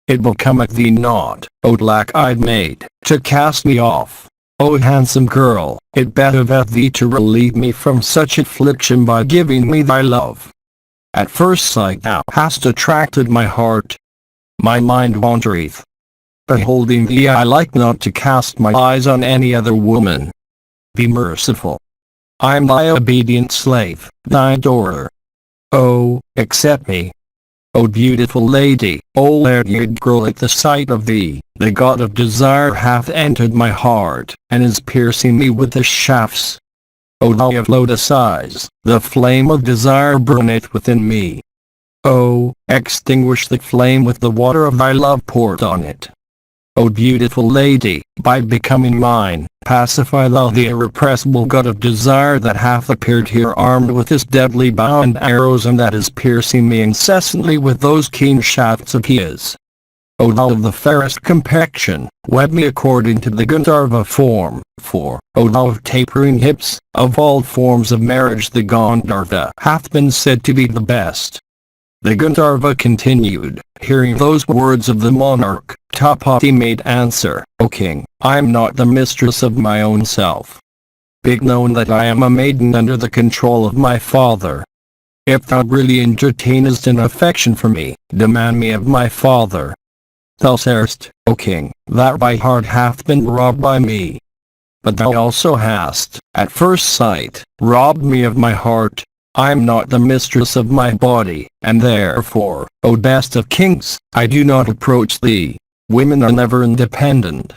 A: It becometh thee not, O black-eyed maid, to cast me off. O handsome girl, it behoveth thee to relieve me from such affliction by giving me thy love. At first sight thou hast attracted my heart. My mind wandereth. Beholding thee I like not to cast my eyes on any other woman. Be merciful. I am thy obedient slave, thy adorer. Oh, accept me. O beautiful lady, O fair-haired girl, at the sight of thee, the god of desire hath entered my heart, and is piercing me with his shafts. O thou of lotus eyes, the flame of desire burneth within me. Oh, extinguish the flame with the water of thy love poured on it. O beautiful lady, by becoming mine, pacify thou the irrepressible god of desire that hath appeared here armed with his deadly bow and arrows, and that is piercing me incessantly with those keen shafts of his. O thou of the fairest complexion, wed me according to the Gandharva form, for, O thou of tapering hips, of all forms of marriage the Gandharva hath been said to be the best. The Gandharva continued, hearing those words of the monarch, Tapati made answer, O king, I am not the mistress of my own self. Be known that I am a maiden under the control of my father. If thou really entertainest an affection for me, demand me of my father. Thou sayest, O king, that thy heart hath been robbed by me. But thou also hast, at first sight, robbed me of my heart. I am not the mistress of my body, and therefore, O best of kings, I do not approach thee. Women are never independent.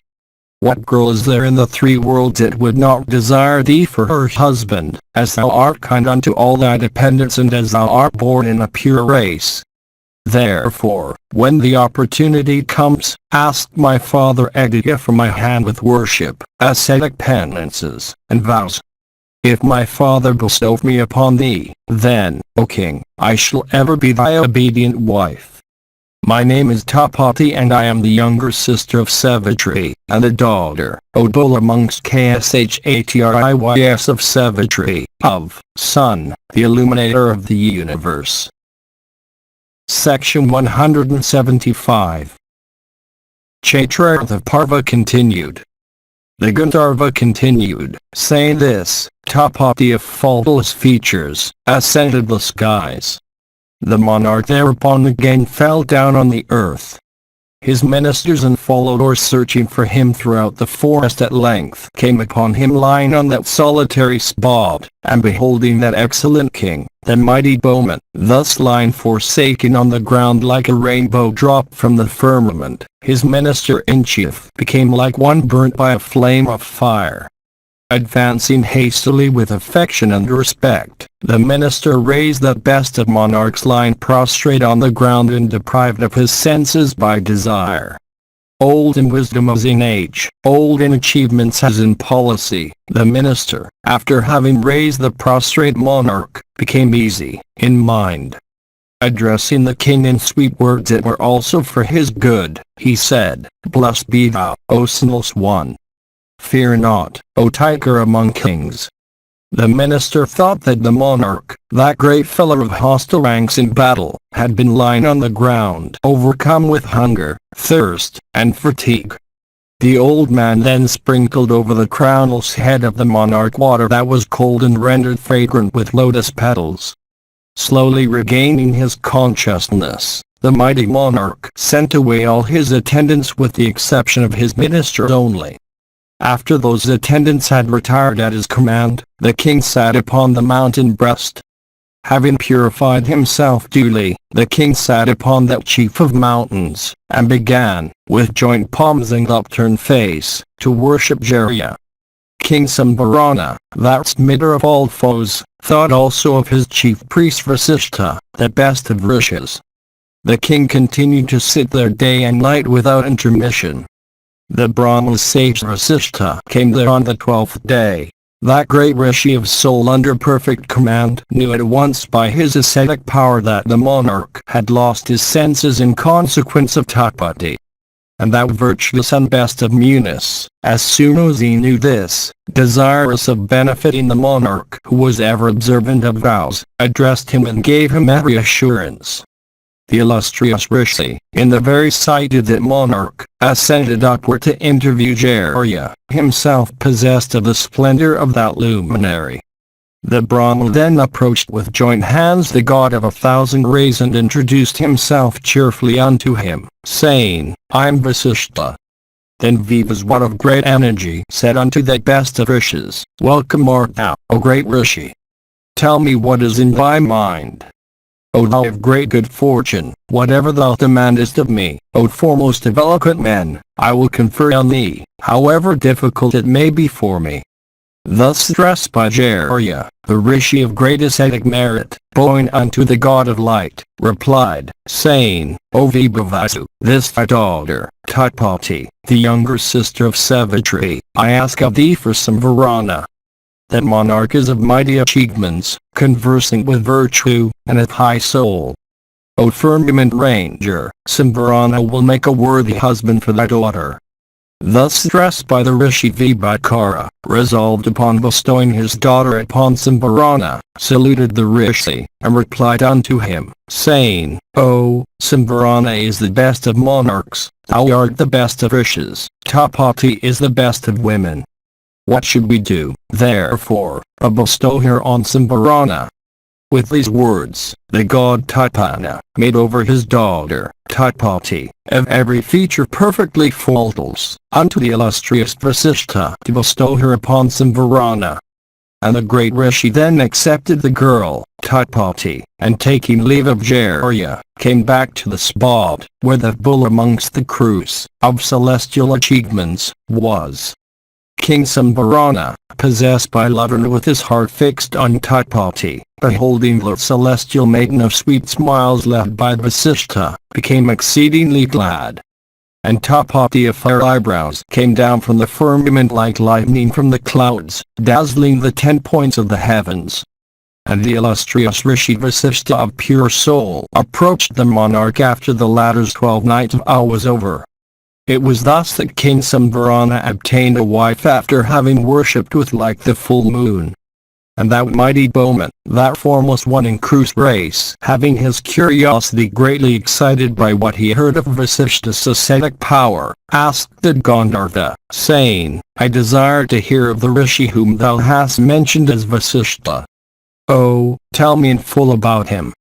A: What girl is there in the three worlds that would not desire thee for her husband, as thou art kind unto all thy dependents and as thou art born in a pure race? Therefore, when the opportunity comes, ask my father Aditya from my hand with worship, ascetic penances, and vows. If my father bestow me upon thee, then, O king, I shall ever be thy obedient wife. My name is Tapati and I am the younger sister of Savitri, and the daughter, O dwell amongst KSHATRIYS of Savitri, of Sun, the illuminator of the universe. Section 175. Chaitraratha Parva continued. The Gandharva continued, saying this, Tapati of faultless features, ascended the skies. The monarch thereupon again fell down on the earth. His ministers and followers searching for him throughout the forest at length came upon him lying on that solitary spot, and beholding that excellent king, the mighty bowman, thus lying forsaken on the ground like a rainbow dropped from the firmament, his minister-in-chief became like one burnt by a flame of fire. Advancing hastily with affection and respect, the minister raised that best of monarchs lying prostrate on the ground and deprived of his senses by desire. Old in wisdom as in age, old in achievements as in policy, the minister, after having raised the prostrate monarch, became easy in mind. Addressing the king in sweet words that were also for his good, he said, Blessed be thou, O sinless one. Fear not, O tiger among kings. The minister thought that the monarch, that great fellow of hostile ranks in battle, had been lying on the ground, overcome with hunger, thirst, and fatigue. The old man then sprinkled over the crownless head of the monarch water that was cold and rendered fragrant with lotus petals. Slowly regaining his consciousness, the mighty monarch sent away all his attendants with the exception of his minister only. After those attendants had retired at his command, the king sat upon the mountain breast. Having purified himself duly, the king sat upon that chief of mountains, and began, with joint palms and upturned face, to worship Jaya. King Sambharana, that smitter of all foes, thought also of his chief priest Vasishtha, the best of rishis. The king continued to sit there day and night without intermission. The Brahma sage Vasishtha came there on the 12th day. That great rishi of soul under perfect command knew at once by his ascetic power that the monarch had lost his senses in consequence of tapati. And that virtuous and best of munis, as soon as he knew this, desirous of benefiting the monarch who was ever observant of vows, addressed him and gave him every assurance. The illustrious rishi, in the very sight of that monarch, ascended upward to interview Jaya, himself possessed of the splendor of that luminary. The Brahma then approached with joint hands the god of 1,000 rays and introduced himself cheerfully unto him, saying, I am Vasishtha. Then Vivaswat of great energy said unto that best of rishis, Welcome art thou, O great rishi. Tell me what is in thy mind. O thou of great good fortune, whatever thou demandest of me, O foremost of eloquent men, I will confer on thee, however difficult it may be for me. Thus addressed by Jaya, the rishi of great ascetic merit, bowing unto the god of light, replied, saying, O Vibhavasu, this thy daughter, Taipati, the younger sister of Savitri, I ask of thee for some Varana. That monarch is of mighty achievements, conversing with virtue, and of high soul. O firmament ranger, Sambharana will make a worthy husband for thy daughter. Thus addressed by the rishi Vibhakara, resolved upon bestowing his daughter upon Sambharana, saluted the rishi, and replied unto him, saying, O, Sambharana is the best of monarchs, thou art the best of rishis, Tapati is the best of women. What should we do, therefore, but bestow her on Sambharana? With these words, the god Taipana made over his daughter, Taipati, of every feature perfectly faultless, unto the illustrious Vasishtha to bestow her upon Sambharana. And the great rishi then accepted the girl, Taipati, and taking leave of Jaya, came back to the spot where the bull amongst the crews of celestial achievements was. King Sambharana, possessed by love and with his heart fixed on Taipati, beholding the celestial maiden of sweet smiles left by Vasishtha, became exceedingly glad. And Taipati of fair eyebrows came down from the firmament like lightning from the clouds, dazzling the 10 points of the heavens. And the illustrious rishi Vasishtha of pure soul approached the monarch after the latter's 12 nights of awe was over. It was thus that King Sambharana obtained a wife after having worshipped with like the full moon. And that mighty bowman, that foremost one in Krus race, having his curiosity greatly excited by what he heard of Vasishtha's ascetic power, asked the Gandharva, saying, I desire to hear of the rishi whom thou hast mentioned as Vasishtha. Oh, tell me in full about him.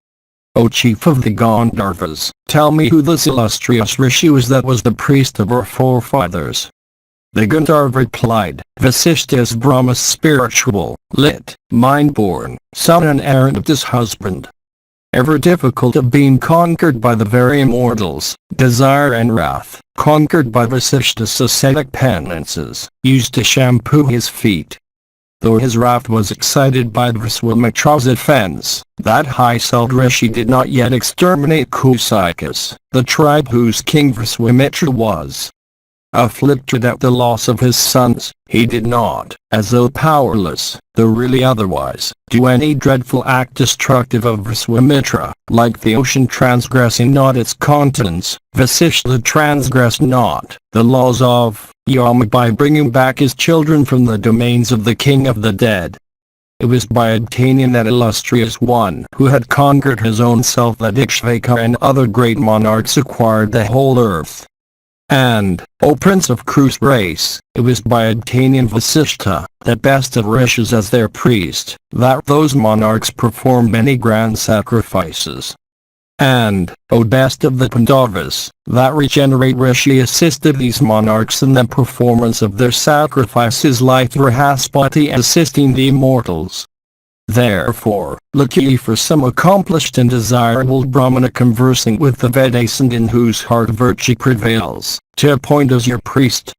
A: O chief of the Gandharvas, tell me who this illustrious rishi was that was the priest of our forefathers. The Gandharva replied, Vasishtha is Brahma's spiritual, lit, mind-born, son and errant of his husband. Ever difficult of being conquered by the very immortals, desire and wrath, conquered by Vasishtha's ascetic penances, used to shampoo his feet. Though his wrath was excited by Viswamitra's offense, that high-souled rishi did not yet exterminate Kusikas, the tribe whose king Viswamitra was. Afflicted at the loss of his sons, he did not, as though powerless, though really otherwise, do any dreadful act destructive of Viswamitra, like the ocean transgressing not its continents, Vasishtha transgressed not the laws of Yama by bringing back his children from the domains of the king of the dead. It was by obtaining that illustrious one who had conquered his own self that Ikshvaka and other great monarchs acquired the whole earth. And, O Prince of Krus race, it was by obtaining Vasishtha, the best of rishis as their priest, that those monarchs performed many grand sacrifices. And, O best of the Pandavas, that regenerate Rishi assisted these monarchs in the performance of their sacrifices like Brihaspati assisting the immortals. Therefore, look ye for some accomplished and desirable Brahmana conversing with the Vedas and in whose heart virtue prevails, to appoint as your priest.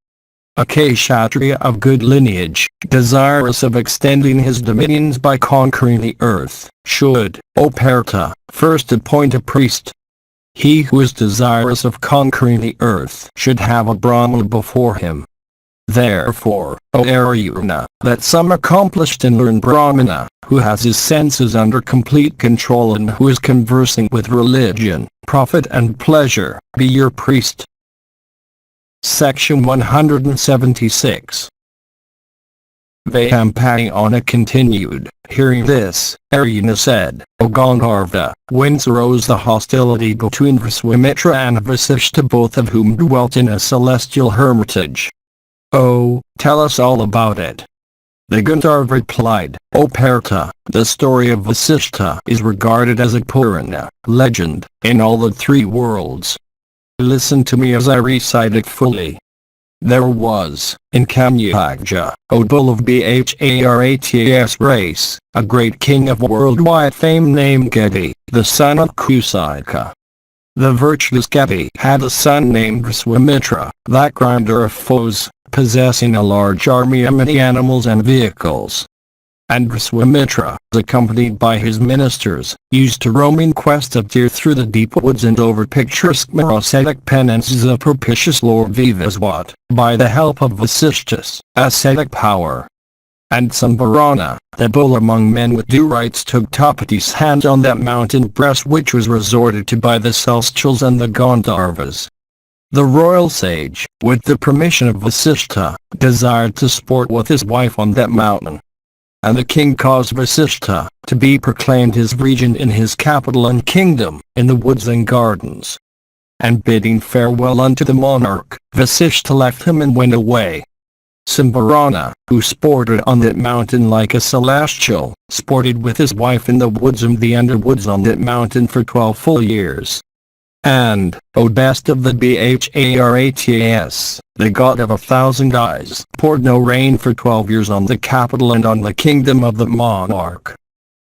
A: A Kshatriya of good lineage, desirous of extending his dominions by conquering the earth, should, O Partha, first appoint a priest. He who is desirous of conquering the earth should have a Brahmana before him. Therefore, O Arjuna, that some accomplished and learned Brahmana, who has his senses under complete control and who is conversing with religion, profit and pleasure, be your priest. Section 176. Vyampayana continued. Hearing this, Arjuna said, O Gandharva, whence arose the hostility between Viswamitra and Vasishta, both of whom dwelt in a celestial hermitage? Oh, tell us all about it. The Gandharva replied, O Partha, the story of Vasishta is regarded as a Purana, legend, in all the three worlds. Listen to me as I recite it fully. There was, in Kamyagja, O bull of Bharata's race, a great king of worldwide fame named Gedi, the son of Kusika. The virtuous Gedi had a son named Viswamitra, that grinder of foes, possessing a large army of many animals and vehicles. And Viswamitra, accompanied by his ministers, used to roam in quest of deer through the deep woods and over picturesque ascetic penances of propitious Lord Vivaswat, by the help of Vasishta's ascetic power. And Samvarana, the bull among men with due rights, took Tapati's hand on that mountain breast which was resorted to by the Celestials and the Gandharvas. The royal sage, with the permission of Vasishta, desired to sport with his wife on that mountain. And the king caused Vasishta to be proclaimed his regent in his capital and kingdom, in the woods and gardens. And bidding farewell unto the monarch, Vasishta left him and went away. Samvarana, who sported on that mountain like a celestial, sported with his wife in the woods and the underwoods on that mountain for 12 full years. And, O best of the Bharats, the god of 1,000 eyes, poured no rain for 12 years on the capital and on the kingdom of the monarch.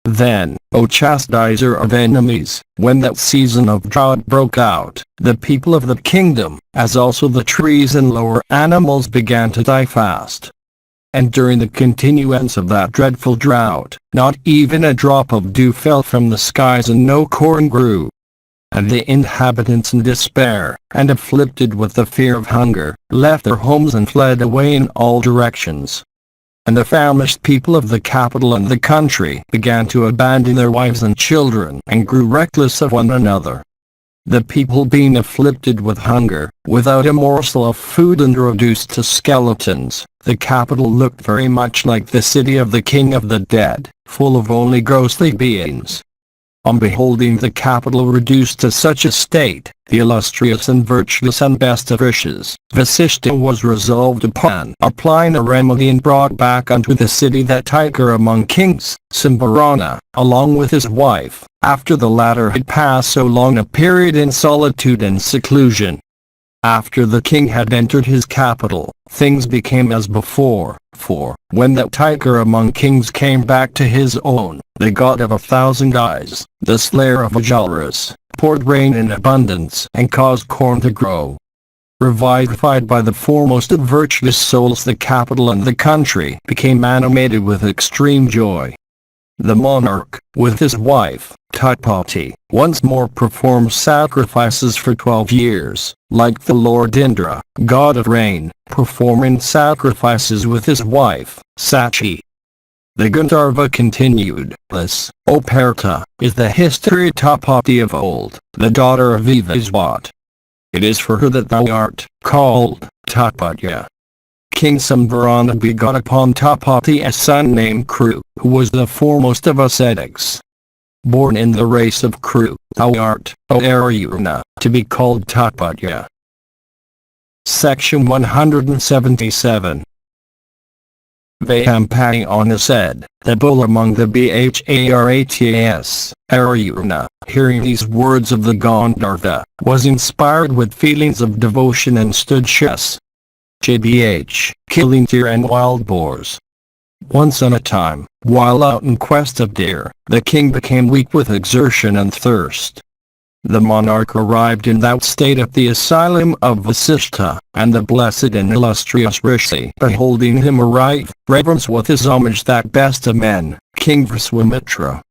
A: Then, O chastiser of enemies, when that season of drought broke out, the people of the kingdom, as also the trees and lower animals, began to die fast. And during the continuance of that dreadful drought, not even a drop of dew fell from the skies and no corn grew. And the inhabitants in despair, and afflicted with the fear of hunger, left their homes and fled away in all directions. And the famished people of the capital and the country began to abandon their wives and children and grew reckless of one another. The people being afflicted with hunger, without a morsel of food and reduced to skeletons, the capital looked very much like the city of the king of the dead, full of only ghostly beings. On beholding the capital reduced to such a state, the illustrious and virtuous and best of rishis, Vasishta was resolved upon applying a remedy and brought back unto the city that tiger among kings, Samvarana, along with his wife, after the latter had passed so long a period in solitude and seclusion. After the king had entered his capital, things became as before, for, when that tiger among kings came back to his own, the god of 1,000 eyes, the slayer of Ajalras, poured rain in abundance and caused corn to grow. Revivified by the foremost of virtuous souls, the capital and the country became animated with extreme joy. The monarch, with his wife, Tatpati, once more performed sacrifices for 12 years, like the Lord Indra, god of rain, performing sacrifices with his wife, Sachi. The Gandharva continued, This, O Partha, is the history of Tapati of old, the daughter of Vivaswat. It is for her that thou art called Tapatya. King Samvarana begot upon Tapati a son named Kru, who was the foremost of ascetics. Born in the race of Kru, thou art, O Arjuna, to be called Tapatya. Section 177. VYASA said, the bull among the Bharatas, Arjuna, hearing these words of the Gandharva, was inspired with feelings of devotion and stood killing deer and wild boars. Once on a time, while out in quest of deer, the king became weak with exertion and thirst. The monarch arrived in that state at the asylum of Vasishtha, and the blessed and illustrious Rishi, beholding him arrive, reverence with his homage that best of men, King Viswamitra.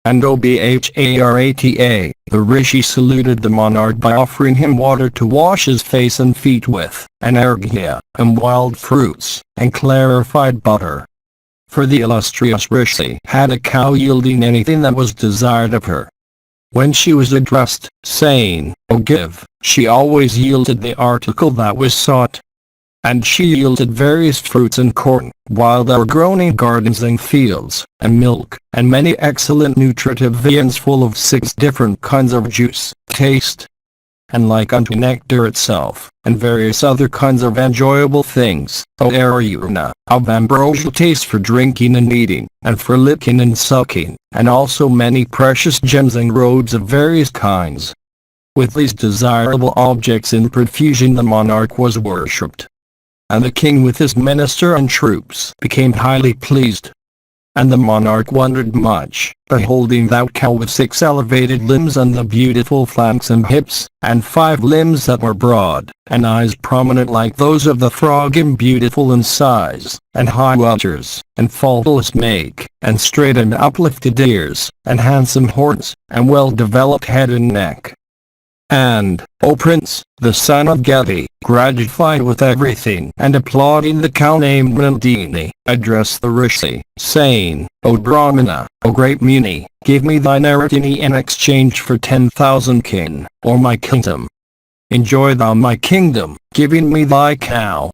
A: And Obharata, the Rishi saluted the monarch by offering him water to wash his face and feet with, and arghya, and wild fruits, and clarified butter. For the illustrious Rishi had a cow yielding anything that was desired of her. When she was addressed, saying, "O give," she always yielded the article that was sought. And she yielded various fruits and corn, while there were grown in gardens and fields, and milk, and many excellent nutritive viands full of 6 different kinds of juice, taste, and like unto nectar itself, and various other kinds of enjoyable things, O Arjuna, of ambrosial taste for drinking and eating, and for licking and sucking, and also many precious gems and robes of various kinds. With these desirable objects in profusion the monarch was worshipped. And the king with his minister and troops became highly pleased. And the monarch wondered much, beholding that cow with 6 elevated limbs and the beautiful flanks and hips, and 5 limbs that were broad, and eyes prominent like those of the frog and beautiful in size, and high udders, and faultless make, and straight and uplifted ears, and handsome horns, and well-developed head and neck. And, O Prince, the son of Gati, gratified with everything and applauding the cow named Nandini, addressed the Rishi, saying, O Brahmana, O great Muni, give me thy Nandini in exchange for 10,000 kin, or my kingdom. Enjoy thou my kingdom, giving me thy cow.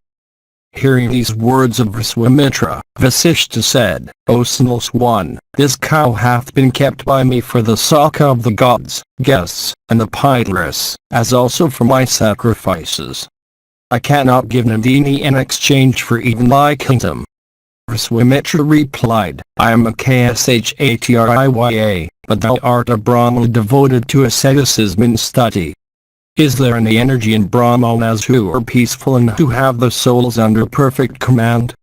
A: Hearing these words of Viswamitra, Vasishtha said, O Sinless One, this cow hath been kept by me for the sake of the gods, guests, and the Pitris, as also for my sacrifices. I cannot give Nandini in exchange for even thy kingdom. Viswamitra replied, I am a Kshatriya, but thou art a Brahmana devoted to asceticism and study. Is there any energy in Brahmanas who are peaceful and who have their souls under perfect command?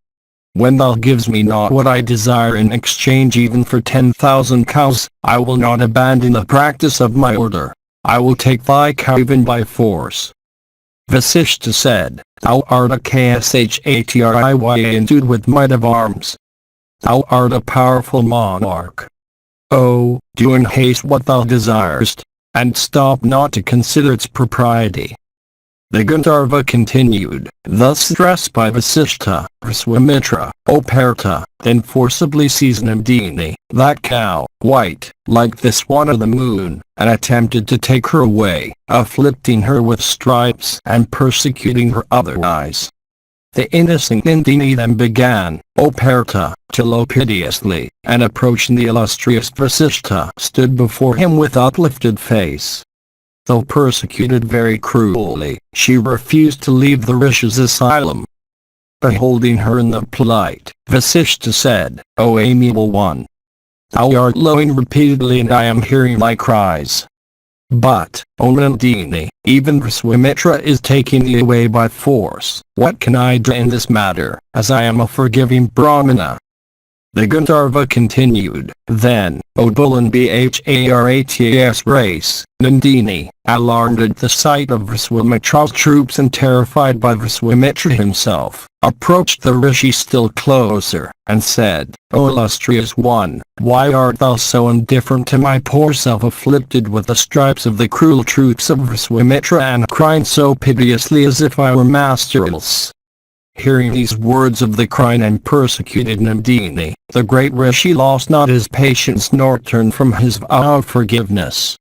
A: When thou givest me not what I desire in exchange even for 10,000 cows, I will not abandon the practice of my order. I will take thy cow even by force. Vasishtha said, Thou art a Kshatriya endued with might of arms. Thou art a powerful monarch. Oh, do in haste what thou desirest, and stop not to consider its propriety. The Gandharva continued, thus addressed by Vasishtha, Viswamitra, O Partha, then forcibly seized Nandini, that cow, white, like the swan of the moon, and attempted to take her away, afflicting her with stripes and persecuting her otherwise. The innocent Nandini then began, O Partha, to low piteously, and approaching the illustrious Vasishtha stood before him with uplifted face. Though persecuted very cruelly, she refused to leave the Rishi's asylum. Beholding her in the plight, Vasishtha said, O amiable one, thou art lowing repeatedly and I am hearing thy cries. But, O Nandini, even Viswamitra is taking thee away by force. What can I do in this matter, as I am a forgiving Brahmana? The Gandharva continued, then, O bull and Bharatas race, Nandini, alarmed at the sight of Viswamitra's troops and terrified by Viswamitra himself, approached the Rishi still closer, and said, O illustrious one, why art thou so indifferent to my poor self afflicted with the stripes of the cruel troops of Viswamitra and crying so piteously as if I were masterless? Hearing these words of the crying and persecuted Nandini, the great Rishi lost not his patience nor turned from his vow of forgiveness.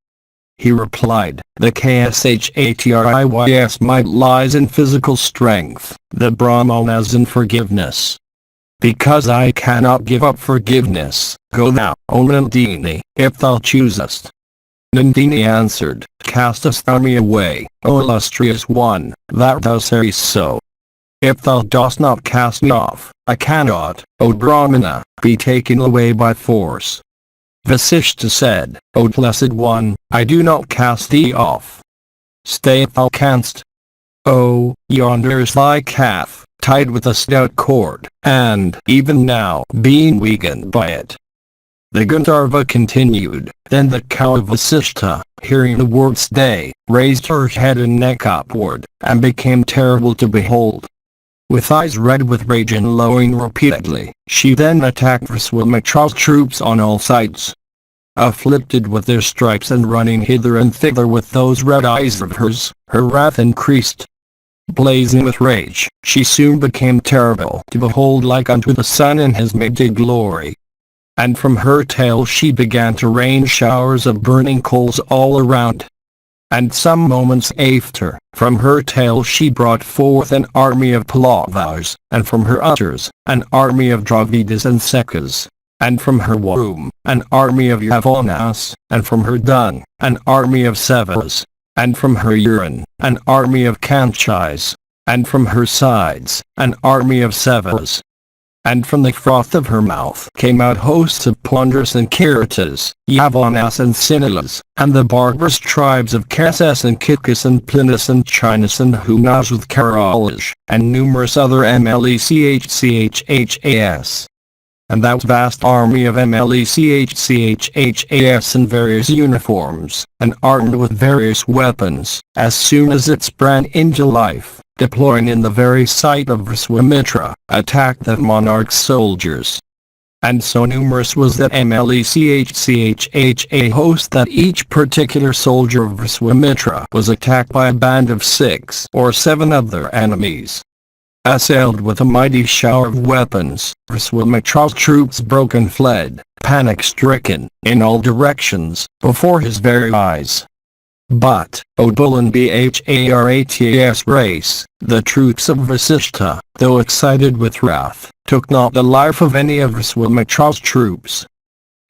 A: He replied, the Kshatriya's might lies in physical strength, the Brahmanas in forgiveness. Because I cannot give up forgiveness, go thou, O Nandini, if thou choosest. Nandini answered, castest thou me away, O illustrious one, that thou sayest so? If thou dost not cast me off, I cannot, O Brahmana, be taken away by force. Vasishtha said, O blessed one, I do not cast thee off. Stay if thou canst. Oh, yonder is thy calf, tied with a stout cord, and, even now, being weakened by it. The Gandharva continued. Then the cow of Vasishtha, hearing the word stay, raised her head and neck upward, and became terrible to behold. With eyes red with rage and lowing repeatedly, she then attacked Vishwamitra's troops on all sides. Afflicted with their stripes and running hither and thither with those red eyes of hers, her wrath increased. Blazing with rage, she soon became terrible to behold like unto the sun in his midday glory. And from her tail she began to rain showers of burning coals all around. And some moments after, from her tail she brought forth an army of Pallavas, and from her udders, an army of Dravidas and Sekas, and from her womb, an army of Yavanas, and from her dung, an army of Sevas, and from her urine, an army of Kanchais, and from her sides, an army of Sevas. And from the froth of her mouth came out hosts of Pondras and Kiratas, Yavanas and Sinilas, and the barbarous tribes of Kasas and Kitkas and Plinus and Chinas and Hunas with Karalash, and numerous other Mlechchhas. And that vast army of Mlechchhas in various uniforms, and armed with various weapons, as soon as it sprang into life, deploying in the very sight of Vishwamitra, attacked that monarch's soldiers. And so numerous was that Mlechchha host that each particular soldier of Vishwamitra was attacked by a band of 6 or 7 other enemies. Assailed with a mighty shower of weapons, Vishwamitra's troops broke and fled, panic-stricken, in all directions, before his very eyes. But, O bull and Bharata's race, the troops of Vasishtha, though excited with wrath, took not the life of any of Vishwamitra's troops.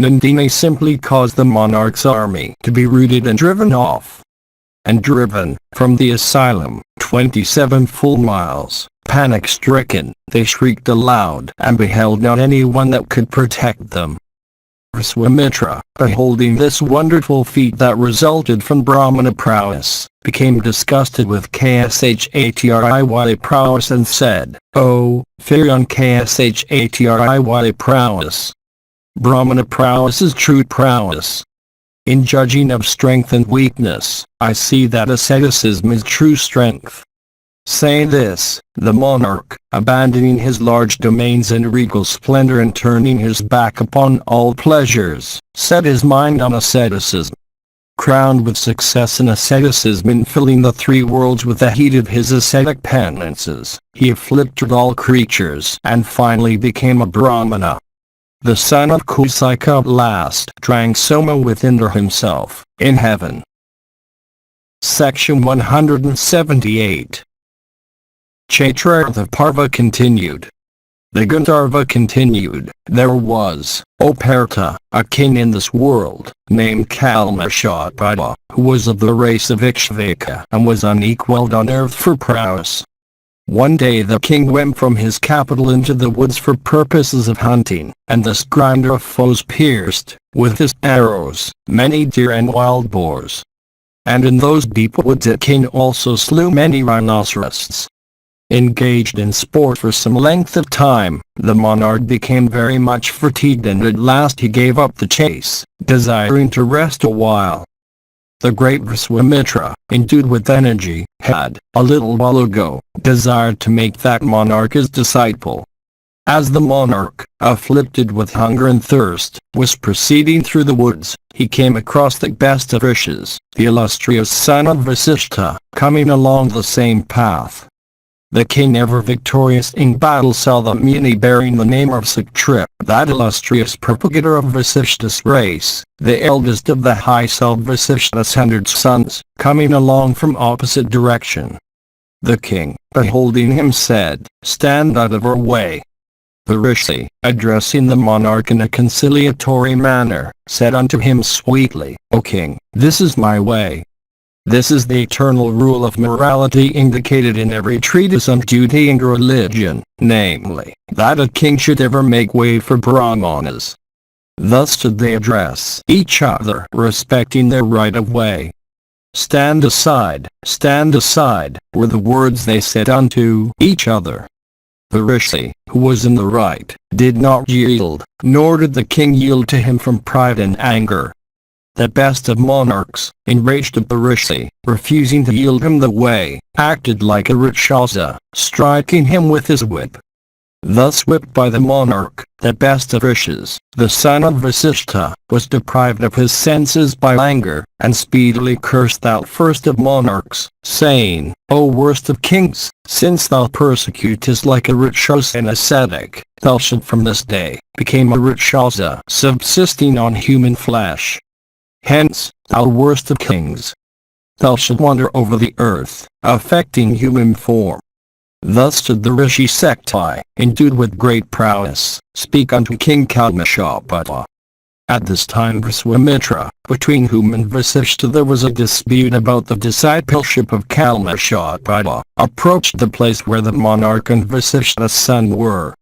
A: Nandini simply caused the monarch's army to be routed and driven off. And driven from the asylum, 27 full miles, panic-stricken, they shrieked aloud and beheld not anyone that could protect them. Vishwamitra, beholding this wonderful feat that resulted from Brahmana prowess, became disgusted with Kshatriya prowess and said, "Oh, fear on Kshatriya prowess. Brahmana prowess is true prowess. In judging of strength and weakness, I see that asceticism is true strength." Saying this, the monarch, abandoning his large domains and regal splendor and turning his back upon all pleasures, set his mind on asceticism. Crowned with success in asceticism in filling the 3 worlds with the heat of his ascetic penances, he afflicted all creatures and finally became a Brahmana. The son of Kusika at last drank Soma with Indra himself, in heaven. Section 178. Chaitraratha Parva continued. The Gandharva continued, there was, O Partha, a king in this world, named Kalmashatpada, who was of the race of Ikshvaka and was unequaled on earth for prowess. One day the king went from his capital into the woods for purposes of hunting, and the grinder of foes pierced, with his arrows, many deer and wild boars. And in those deep woods the king also slew many rhinoceroses. Engaged in sport for some length of time, the monarch became very much fatigued and at last he gave up the chase, desiring to rest a while. The great Vishwamitra, endued with energy, had, a little while ago, desired to make that monarch his disciple. As the monarch, afflicted with hunger and thirst, was proceeding through the woods, he came across the best of Rishis, the illustrious son of Vasishtha, coming along the same path. The king, ever victorious in battle, saw the Muni bearing the name of Saktrip, that illustrious propagator of Vasishtha's race, the eldest of the high-souled Vasishtha's 100 sons, coming along from opposite direction. The king, beholding him, said, "Stand out of our way." The Rishi, addressing the monarch in a conciliatory manner, said unto him sweetly, "O king, this is my way." This is the eternal rule of morality indicated in every treatise on duty and religion, namely, that a king should ever make way for brahmanas. Thus should they address each other respecting their right of way. Stand aside, were the words they said unto each other. The rishi, who was in the right, did not yield, nor did the king yield to him from pride and anger. The best of monarchs, enraged at the rishi, refusing to yield him the way, acted like a Rakshasa, striking him with his whip. Thus whipped by the monarch, the best of rishis, the son of Vasishtha, was deprived of his senses by anger, and speedily cursed that first of monarchs, saying, O worst of kings, since thou persecutest like a Rakshasa and ascetic, thou shalt from this day become a Rakshasa, subsisting on human flesh. Hence, thou worst of kings, thou shalt wander over the earth, affecting human form. Thus did the Rishi Sektai, endued with great prowess, speak unto King Kalmashapata. At this time Viswamitra, between whom and Vasishtha there was a dispute about the discipleship of Kalmashapata, approached the place where the monarch and Vasishtha's son were.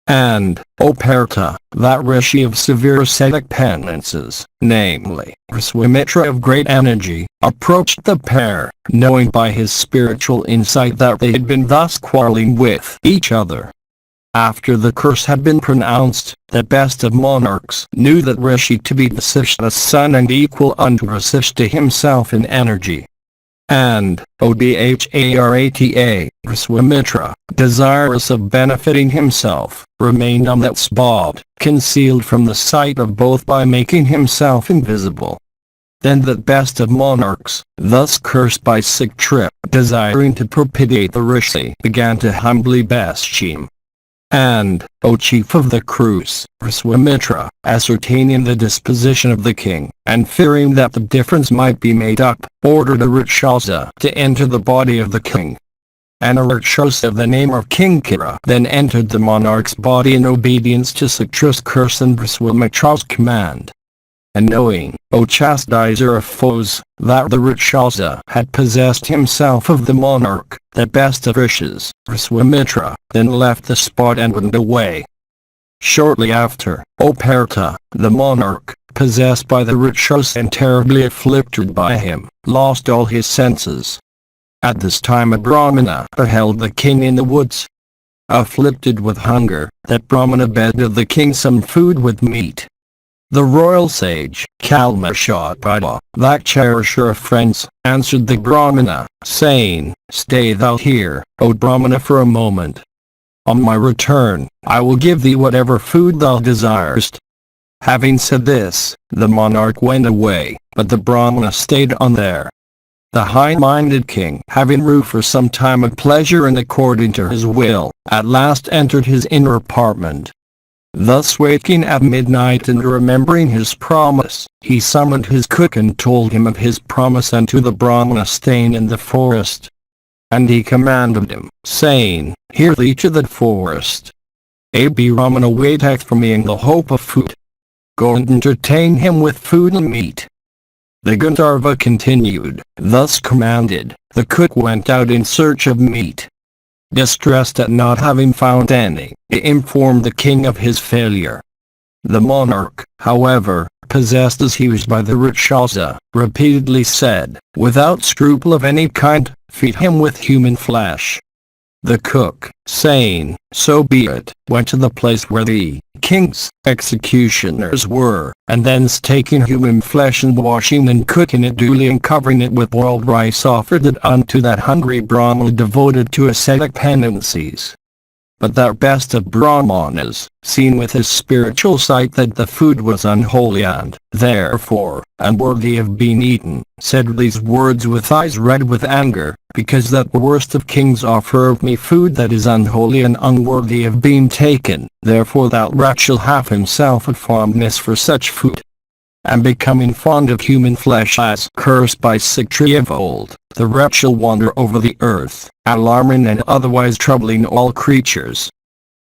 A: And, O Partha, that rishi of severe ascetic penances, namely, Viswamitra of great energy, approached the pair, knowing by his spiritual insight that they had been thus quarreling with each other. After the curse had been pronounced, the best of monarchs knew that rishi to be Vasishtha's son and equal unto Vasishtha himself in energy. And, Odharata, Viswamitra, desirous of benefiting himself, remained on that spot, concealed from the sight of both by making himself invisible. Then that best of monarchs, thus cursed by sick trip, desiring to propitiate the rishi, began to humbly beseech. And, O chief of the crews, Viswamitra, ascertaining the disposition of the king, and fearing that the difference might be made up, ordered a Rakshasa to enter the body of the king. And a Rakshasa of the name of Kinkara then entered the monarch's body in obedience to Siktra's curse and Viswamitra's command. And knowing, O chastiser of foes, that the Rakshasa had possessed himself of the monarch, the best of rishis, Viswamitra, then left the spot and went away. Shortly after, O Partha, the monarch, possessed by the Rakshasa and terribly afflicted by him, lost all his senses. At this time a Brahmana beheld the king in the woods. Afflicted with hunger, that Brahmana begged of the king some food with meat. The royal sage, Kalmashapata, that cherisher of friends, answered the Brahmana, saying, Stay thou here, O Brahmana, for a moment. On my return, I will give thee whatever food thou desirest. Having said this, the monarch went away, but the Brahmana stayed on there. The high-minded king, having room for some time of pleasure and according to his will, at last entered his inner apartment. Thus waking at midnight and remembering his promise, he summoned his cook and told him of his promise unto the Brahmana staying in the forest. And he commanded him, saying, Hear thee to the forest. Ab Brahmana waiteth for me in the hope of food. Go and entertain him with food and meat. The Gandharva continued, thus commanded, the cook went out in search of meat. Distressed at not having found any, he informed the king of his failure. The monarch, however, possessed as he was by the Rakshasa, repeatedly said, without scruple of any kind, feed him with human flesh. The cook, saying, So be it, went to the place where the king's executioners were, and thence taking human flesh and washing and cooking it duly and covering it with boiled rice offered it unto that hungry Brahmana devoted to ascetic penances. But that best of Brahmanas, seen with his spiritual sight that the food was unholy and, therefore, unworthy of being eaten, said these words with eyes red with anger, because that worst of kings offered me food that is unholy and unworthy of being taken, therefore that wretch shall have himself a fondness for such food. And becoming fond of human flesh as cursed by Siktra of old, the wretch shall wander over the earth, alarming and otherwise troubling all creatures.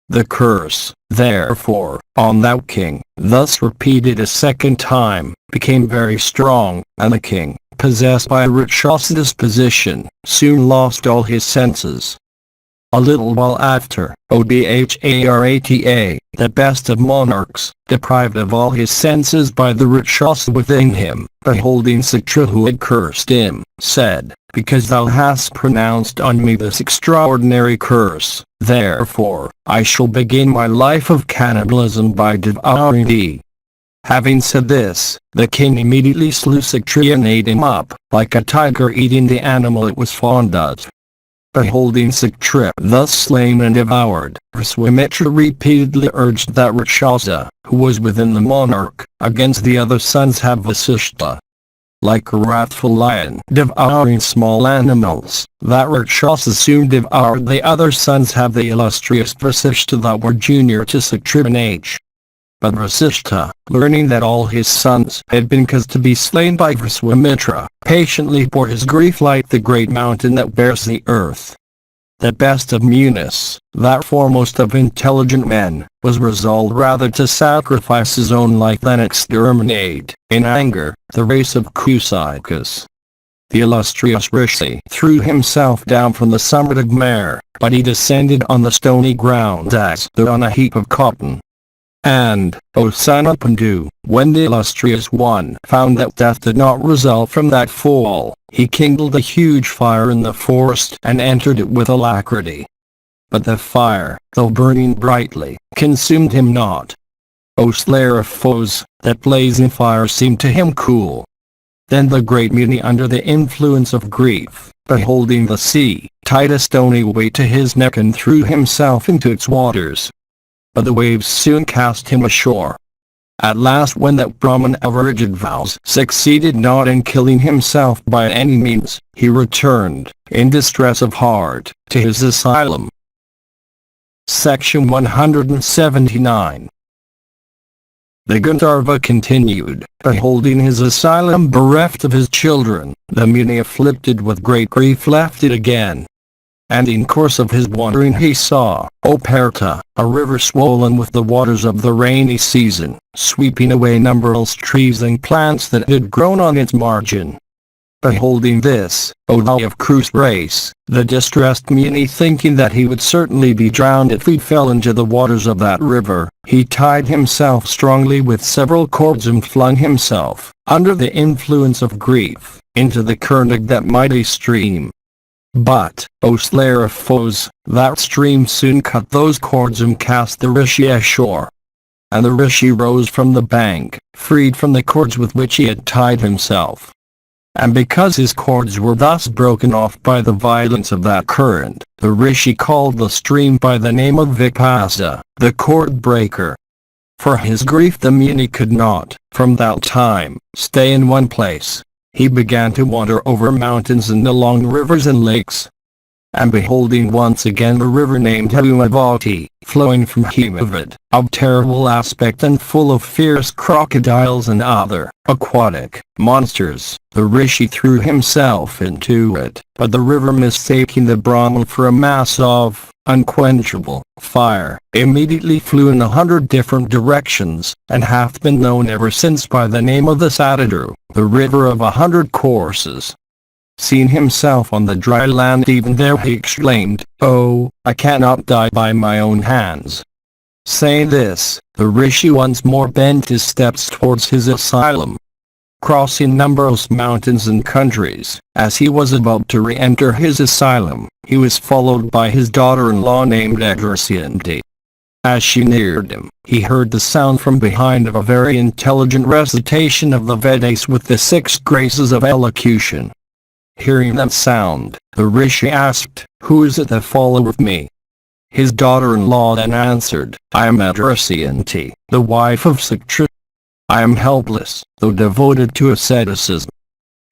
A: The curse, therefore, on that king, thus repeated a second time, became very strong, and the king, possessed by a Rakshasa disposition, soon lost all his senses. A little while after, Obharata, the best of monarchs, deprived of all his senses by the Rakshasa within him, beholding Satra who had cursed him, said, "Because thou hast pronounced on me this extraordinary curse, therefore, I shall begin my life of cannibalism by devouring thee." Having said this, the king immediately slew Satra and ate him up, like a tiger eating the animal it was fond of. Beholding Satra thus slain and devoured, Viswamitra repeatedly urged that Rakshasa, who was within the monarch, against the other sons of Vasishtha. Like a wrathful lion devouring small animals, that Rakshasa soon devoured the other sons of the illustrious Vasishtha that were junior to Satra in age. But Vasishtha, learning that all his sons had been caused to be slain by Viswamitra, patiently bore his grief like the great mountain that bears the earth. The best of Munis, that foremost of intelligent men, was resolved rather to sacrifice his own life than exterminate, in anger, the race of Kusikas. The illustrious Rishi threw himself down from the summit of Mer, but he descended on the stony ground as though on a heap of cotton. And, O son of Pandu, when the illustrious one found that death did not result from that fall, he kindled a huge fire in the forest and entered it with alacrity. But the fire, though burning brightly, consumed him not. O slayer of foes, that blazing fire seemed to him cool. Then the great Muni, under the influence of grief, beholding the sea, tied a stony weight to his neck and threw himself into its waters. But the waves soon cast him ashore. At last, when that Brahman of rigid vows succeeded not in killing himself by any means, he returned, in distress of heart, to his asylum. Section 179. The Gandharva continued, beholding his asylum bereft of his children, the Muni afflicted with great grief left it again. And in course of his wandering he saw, Oparta, a river swollen with the waters of the rainy season, sweeping away numberless trees and plants that had grown on its margin. Beholding this, O thou of crude race, the distressed Muni, thinking that he would certainly be drowned if he fell into the waters of that river, he tied himself strongly with several cords and flung himself, under the influence of grief, into the current of that mighty stream. But, O slayer of foes, that stream soon cut those cords and cast the Rishi ashore. And the Rishi rose from the bank, freed from the cords with which he had tied himself. And because his cords were thus broken off by the violence of that current, the Rishi called the stream by the name of VYASA, the cord breaker. For his grief the Muni could not, from that time, stay in one place. He began to wander over mountains and along rivers and lakes. And beholding once again the river named Hemavati, flowing from Himavad, of terrible aspect and full of fierce crocodiles and other aquatic monsters, the Rishi threw himself into it, but the river, mistaking the Brahman for a mass of unquenchable fire, immediately flew in 100 different directions, and hath been known ever since by the name of the Satadru, the river of 100 courses. Seeing himself on the dry land even there, he exclaimed, "Oh, I cannot die by my own hands." Saying this, the Rishi once more bent his steps towards his asylum. Crossing numberless mountains and countries, as he was about to re-enter his asylum, he was followed by his daughter-in-law named Adrasyanti. As she neared him, he heard the sound from behind of a very intelligent recitation of the Vedas with the 6 graces of elocution. Hearing that sound, the Rishi asked, "Who is it that followeth me?" His daughter-in-law then answered, "I am Adrasyanti, the wife of Satra. I am helpless, though devoted to asceticism."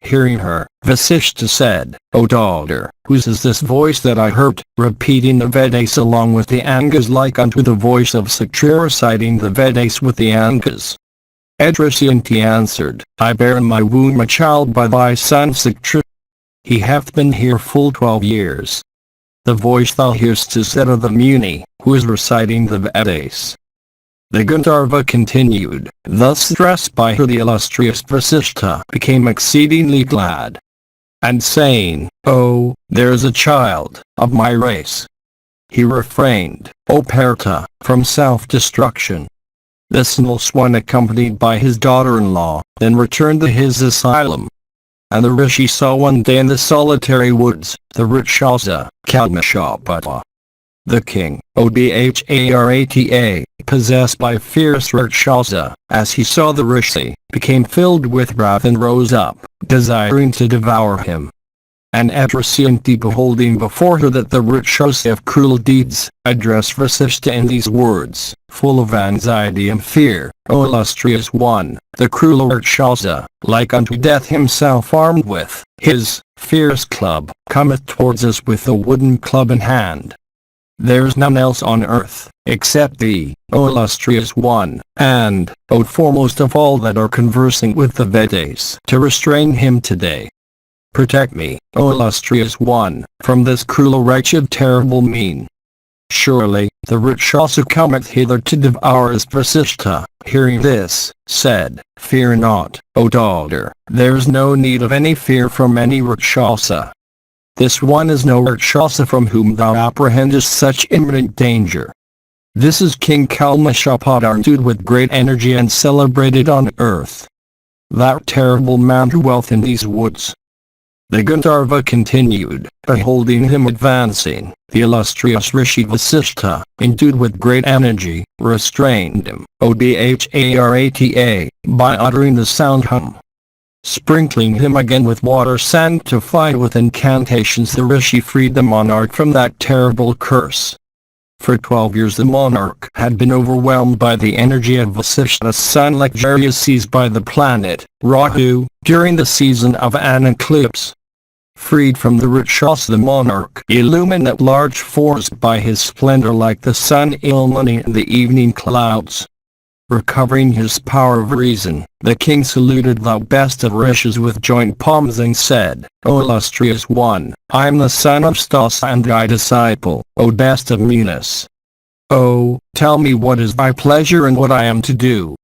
A: Hearing her, Vasishtha said, "O daughter, whose is this voice that I heard, repeating the Vedas along with the Angas like unto the voice of Satra reciting the Vedas with the Angas?" Adrasyanti answered, "I bear in my womb a child by thy son Satra. He hath been here full 12 years. The voice thou hearest is that of the Muni, who is reciting the Vedas." The Gandharva continued, thus addressed by her the illustrious Vasishtha became exceedingly glad, and saying, "Oh, there is a child of my race." He refrained, O Partha, from self-destruction. The Sinless one, accompanied by his daughter-in-law, then returned to his asylum. And the rishi saw one day in the solitary woods, the Rakshasa, Kalmashapata. The king, Odbharata, possessed by fierce Rakshasa, as he saw the rishi, became filled with wrath and rose up, desiring to devour him. And Atrasanti, beholding before her that the Rakshasa of cruel deeds, addressed Vasishtha in these words, full of anxiety and fear, O illustrious one, the cruel Rakshasa, like unto death himself armed with his fierce club, cometh towards us with a wooden club in hand. There's none else on earth, except thee, O illustrious one, and, O foremost of all that are conversing with the Vedas, to restrain him today. Protect me, O illustrious one, from this cruel, wretched, terrible mean. Surely, the Rakshasa cometh hither to devour us. Vasishtha, hearing this, said, Fear not, O daughter, there's no need of any fear from any Rakshasa. This one is no Rakshasa from whom thou apprehendest such imminent danger. This is King Kalmashapata, endued with great energy and celebrated on earth. That terrible man dwelleth in these woods. The Gandharva continued, beholding him advancing, the illustrious Rishi Vasishtha, endued with great energy, restrained him, Odbharata, by uttering the sound hum. Sprinkling him again with water sanctified with incantations, the Rishi freed the monarch from that terrible curse. For 12 years the monarch had been overwhelmed by the energy of Vasishtha's son, like Jarius seized by the planet Rahu, during the season of an eclipse. Freed from the Rakshasa, the monarch illumined at large forest by his splendor like the sun illuminating the evening clouds. Recovering his power of reason, the king saluted thou best of rishis with joint palms and said, O illustrious one, I am the son of Stasa and thy disciple, O best of Munis. Oh, tell me what is thy pleasure and what I am to do.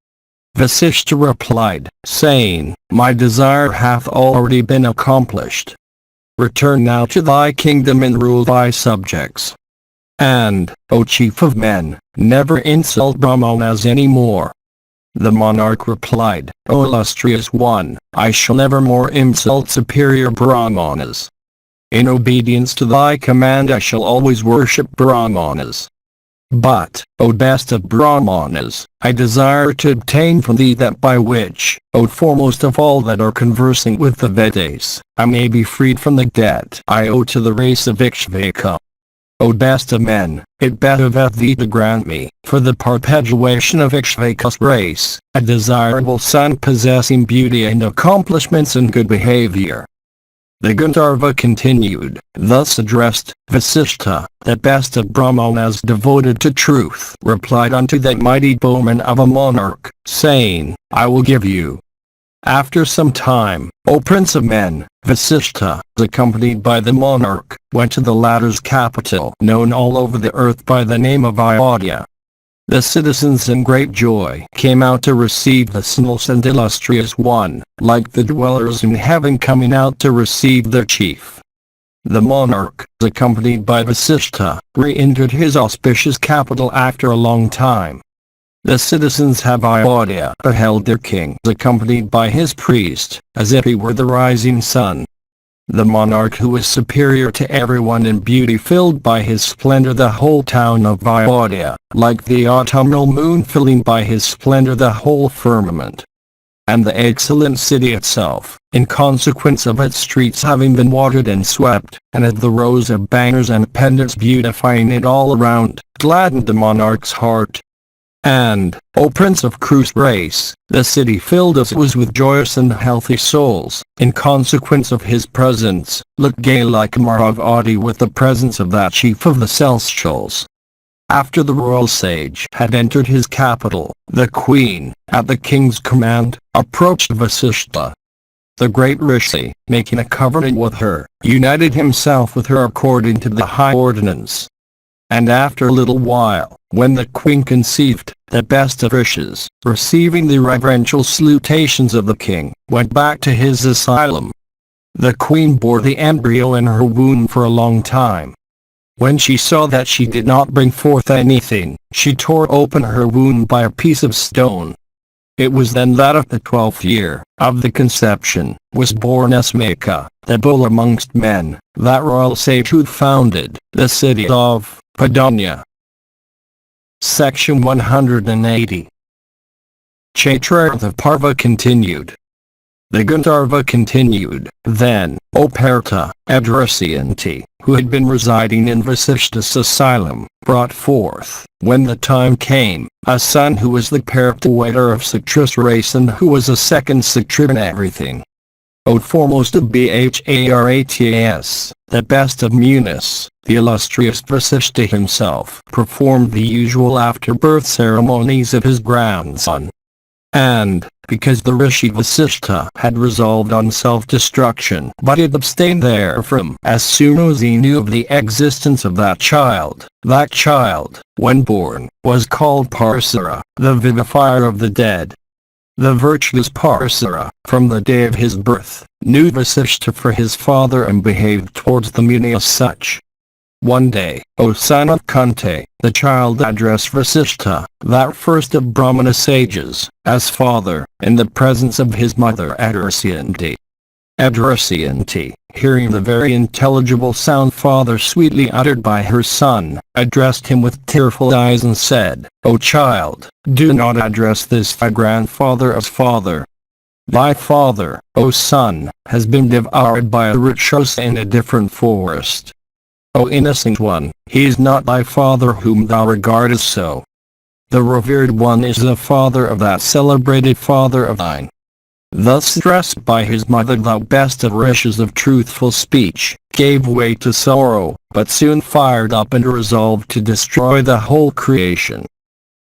A: Vasishtha replied, saying, My desire hath already been accomplished. Return now to thy kingdom and rule thy subjects. And, O chief of men, never insult Brahmanas any more. The monarch replied, O illustrious one, I shall never more insult superior Brahmanas. In obedience to thy command I shall always worship Brahmanas. But, O best of Brahmanas, I desire to obtain from thee that by which, O foremost of all that are conversing with the Vedas, I may be freed from the debt I owe to the race of Ikshvaka. O best of men, it behoveth thee to grant me, for the perpetuation of Ikshvaka's race, a desirable son possessing beauty and accomplishments and good behavior. The Gandharva continued, thus addressed, Vasishtha, the best of Brahmanas devoted to truth, replied unto that mighty bowman of a monarch, saying, I will give you. After some time, O prince of men, Vasishtha, accompanied by the monarch, went to the latter's capital, known all over the earth by the name of Ayodhya. The citizens in great joy came out to receive the sinless and illustrious one, like the dwellers in heaven coming out to receive their chief. The monarch, accompanied by Vasishtha, re-entered his auspicious capital after a long time. The citizens of Ayodhya beheld their king accompanied by his priest, as if he were the rising sun. The monarch, who was superior to everyone in beauty, filled by his splendor the whole town of Ayodhya, like the autumnal moon filling by his splendor the whole firmament. And the excellent city itself, in consequence of its streets having been watered and swept, and of the rows of banners and pendants beautifying it all around, gladdened the monarch's heart. And, O prince of Krus race, the city filled as it was with joyous and healthy souls, in consequence of his presence, looked gay like Mahabharata with the presence of that chief of the celestials. After the royal sage had entered his capital, the queen, at the king's command, approached Vasishtha. The great rishi, making a covenant with her, united himself with her according to the high ordinance. And after a little while, when the queen conceived, the best of wishes, receiving the reverential salutations of the king, went back to his asylum. The queen bore the embryo in her womb for a long time. When she saw that she did not bring forth anything, she tore open her womb by a piece of stone. It was then that of the 12th year of the conception was born Asmaka, the bull amongst men, that royal sage who founded the city of Padanya. Section 180. Chaitraratha Parva continued. The Gandharva continued, then, O Partha, Adrasyanti, who had been residing in Vasishta's asylum, brought forth, when the time came, a son who was the perpetuator of Satra's race and who was a second Satra in everything. O foremost of Bharatas, the best of Munis, the illustrious Vasishta himself performed the usual after-birth ceremonies of his grandson. And, because the Rishi Vasishta had resolved on self-destruction but had abstained therefrom as soon as he knew of the existence of that child, when born, was called Parsara, the vivifier of the dead. The virtuous Parsara, from the day of his birth, knew Vasishta for his father and behaved towards the Muni as such. One day, O son of Kunti, the child addressed Vasishta, that first of Brahmana sages, as father, in the presence of his mother Adrasyanti. Adrasyanti, hearing the very intelligible sound father sweetly uttered by her son, addressed him with tearful eyes and said, O child, do not address this thy grandfather as father. Thy father, O son, has been devoured by a Rakshasa in a different forest. O innocent one, he is not thy father whom thou regardest so. The revered one is the father of that celebrated father of thine. Thus addressed by his mother, thou best of rishis of truthful speech, gave way to sorrow, but soon fired up and resolved to destroy the whole creation.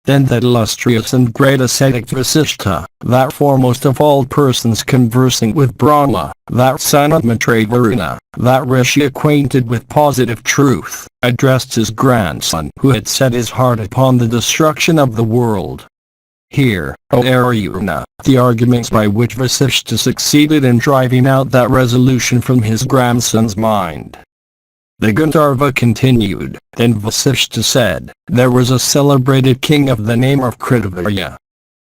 A: Then that illustrious and great ascetic Vasishta, that foremost of all persons conversing with Brahma, that son of Maitreya, that rishi acquainted with positive truth, addressed his grandson who had set his heart upon the destruction of the world. Hear, O Arjuna, the arguments by which Vasishta succeeded in driving out that resolution from his grandson's mind. The Gandharva continued, then Vasishta said, there was a celebrated king of the name of Kritavaya.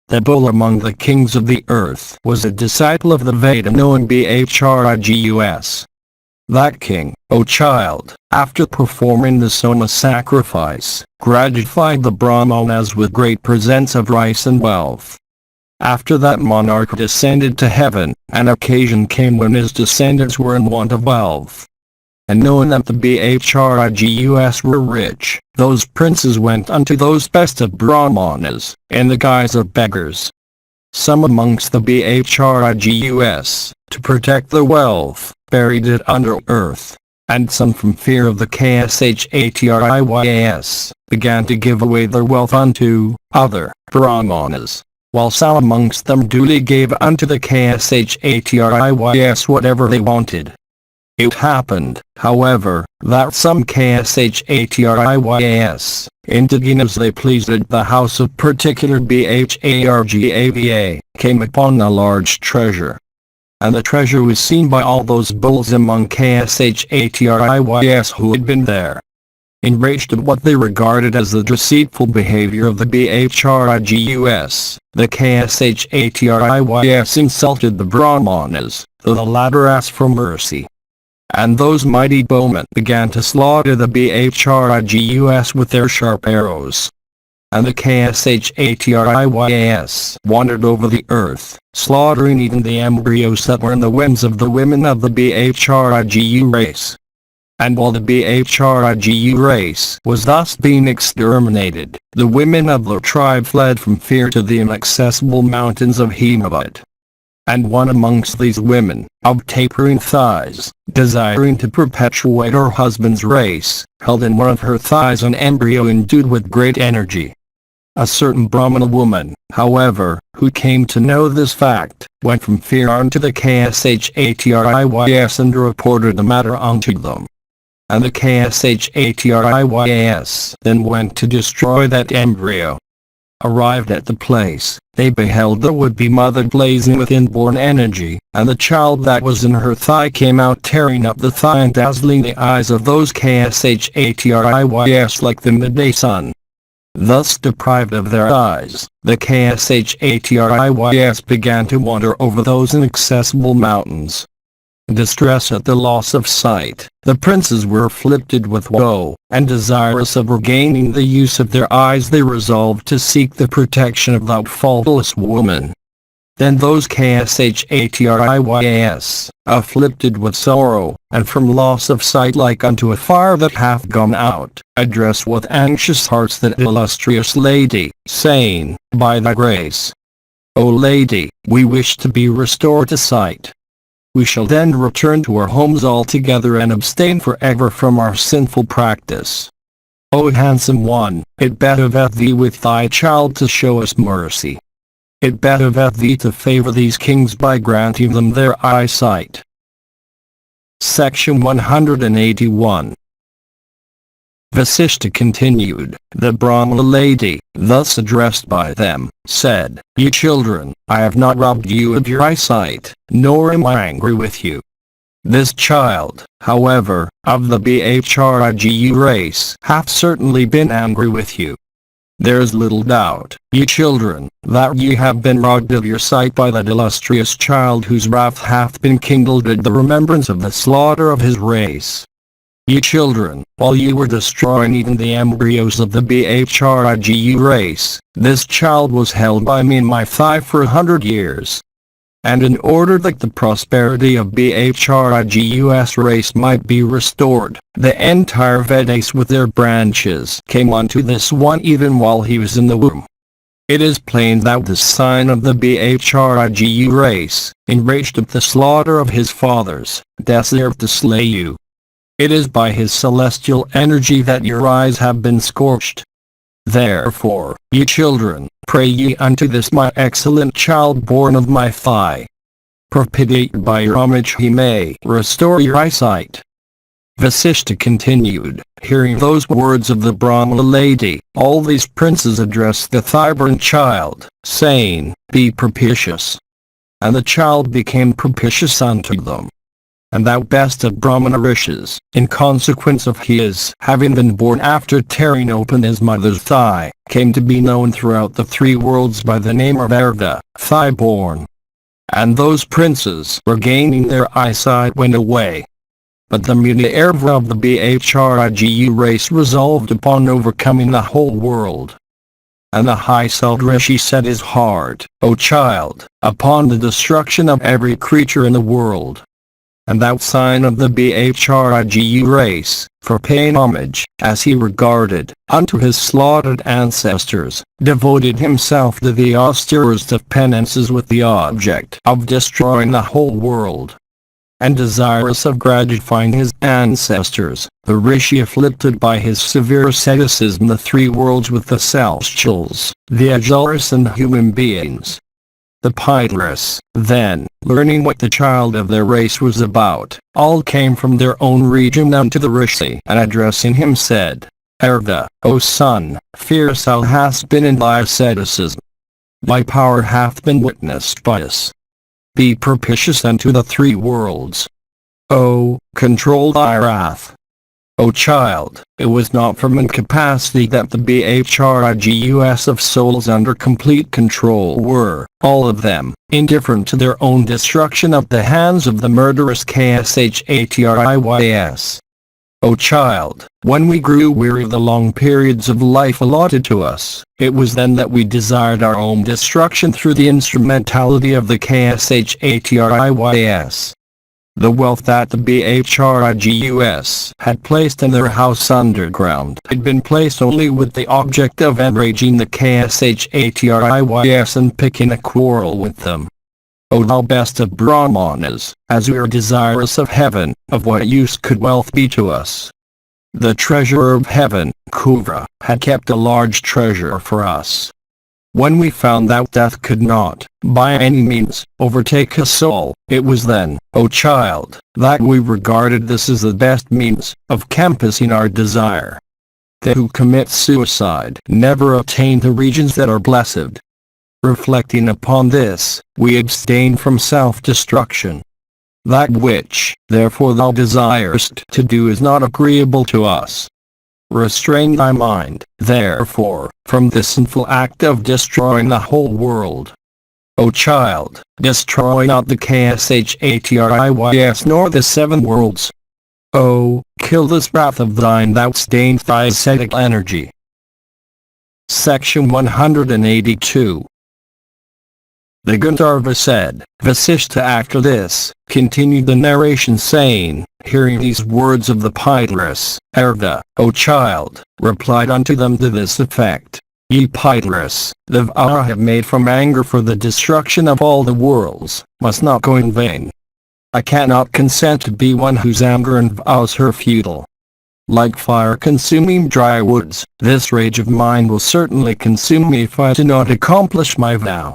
A: The bull among the kings of the earth was a disciple of the Veda known Bharagus. That king, O child, after performing the Soma sacrifice, gratified the Brahmanas with great presents of rice and wealth. After that monarch descended to heaven, an occasion came when his descendants were in want of wealth. And knowing that the Bharagus were rich, those princes went unto those best of Brahmanas, in the guise of beggars. Some amongst the Bharagus, to protect the wealth, buried it under earth, and some from fear of the Kshatriyas, began to give away their wealth unto other Brahmanas, while some amongst them duly gave unto the Kshatriyas whatever they wanted. It happened, however, that some Kshatriyas, indiging as they pleased at the house of particular Bhargava, came upon a large treasure. And the treasure was seen by all those bulls among Kshatriyas who had been there. Enraged at what they regarded as the deceitful behavior of the Bhargus, the Kshatriyas insulted the Brahmanas, though the latter asked for mercy. And those mighty bowmen began to slaughter the Bhargus with their sharp arrows. And the Kshatriyas wandered over the earth, slaughtering even the embryos that were in the wombs of the women of the Bhargus race. And while the Bhargus race was thus being exterminated, the women of the tribe fled from fear to the inaccessible mountains of Himavat. And one amongst these women, of tapering thighs, desiring to perpetuate her husband's race, held in one of her thighs an embryo endued with great energy. A certain Brahmana woman, however, who came to know this fact, went from fear unto the Kshatriyas and reported the matter unto them. and the KSHATRIYAS then went to destroy that embryo. Arrived at the place, they beheld the would-be mother blazing with inborn energy, and the child that was in her thigh came out tearing up the thigh and dazzling the eyes of those KSHATRIYS like the midday sun. Thus deprived of their eyes, the KSHATRIYS began to wander over those inaccessible mountains. Distressed at the loss of sight, the princes were afflicted with woe, and desirous of regaining the use of their eyes they resolved to seek the protection of that faultless woman. Then those KSHATRIYS, afflicted with sorrow, and from loss of sight like unto a fire that hath gone out, addressed with anxious hearts that illustrious lady, saying, By thy grace, O lady, we wish to be restored to sight. We shall then return to our homes altogether and abstain forever from our sinful practice. O handsome one, it behoveth thee with thy child to show us mercy. It behoveth thee to favor these kings by granting them their eyesight. Section 181. Vasishtha continued, the Brahmana lady, thus addressed by them, said, Ye children, I have not robbed you of your eyesight, nor am I angry with you. This child, however, of the Bhrigu race, hath certainly been angry with you. There is little doubt, ye children, that ye have been robbed of your sight by that illustrious child whose wrath hath been kindled at the remembrance of the slaughter of his race. Ye children, while ye were destroying even the embryos of the Bhrigu race, this child was held by me in my thigh for 100 years. And in order that the prosperity of Bhrigu's race might be restored, the entire Vedas with their branches came unto this one even while he was in the womb. It is plain that the sign of the Bhrigu race, enraged at the slaughter of his fathers, deserved to slay you. It is by his celestial energy that your eyes have been scorched. Therefore, ye children, pray ye unto this my excellent child born of my thigh. Propitiate by your homage he may restore your eyesight. Vasishtha continued, hearing those words of the Brahmana lady, all these princes addressed the thigh-born child, saying, Be propitious. And the child became propitious unto them. And thou best of Brahmana rishis, in consequence of his having been born after tearing open his mother's thigh, came to be known throughout the three worlds by the name of Arda, thigh-born. And those princes regaining their eyesight went away. But the Muni-Arva of the Bhrigu race resolved upon overcoming the whole world. And the high-souled Rishi set his heart, O child, upon the destruction of every creature in the world. And that sign of the Bhrigu race, for paying homage, as he regarded, unto his slaughtered ancestors, devoted himself to the austerest of penances with the object of destroying the whole world. And desirous of gratifying his ancestors, the rishi afflicted by his severe asceticism the three worlds with the celestials, the Ajaras and human beings. The Pitris, then, learning what the child of their race was about, all came from their own region unto the rishi and addressing him said, Arda, O son, fierce thou hast been in thy asceticism. Thy power hath been witnessed by us. Be propitious unto the three worlds. O, control thy wrath. O child, it was not from incapacity that the Bhrigus of souls under complete control were, all of them, indifferent to their own destruction at the hands of the murderous Kshatriyas. O child, when we grew weary of the long periods of life allotted to us, it was then that we desired our own destruction through the instrumentality of the Kshatriyas. The wealth that the Bhrigus had placed in their house underground had been placed only with the object of enraging the Kshatriyas and picking a quarrel with them. O thou best of Brahmanas, as we are desirous of heaven, of what use could wealth be to us? The treasurer of heaven, Kuvra, had kept a large treasure for us. When we found that death could not, by any means, overtake a soul, it was then, O child, that we regarded this as the best means of compassing our desire. They who commit suicide never attain the regions that are blessed. Reflecting upon this, we abstain from self-destruction. That which, therefore, thou desirest to do is not agreeable to us. Restrain thy mind, therefore, from this sinful act of destroying the whole world. O child, destroy not the KSHATRIYS nor the 7 worlds. O, kill this wrath of thine that stains thy ascetic energy. Section 182. The Gandharva said, Vasishtha after this, continued the narration saying, hearing these words of the Pitris, Arda, O child, replied unto them to this effect, Ye Pitris, the vow I have made from anger for the destruction of all the worlds, must not go in vain. I cannot consent to be one whose anger and vows are futile. Like fire consuming dry woods, this rage of mine will certainly consume me if I do not accomplish my vow.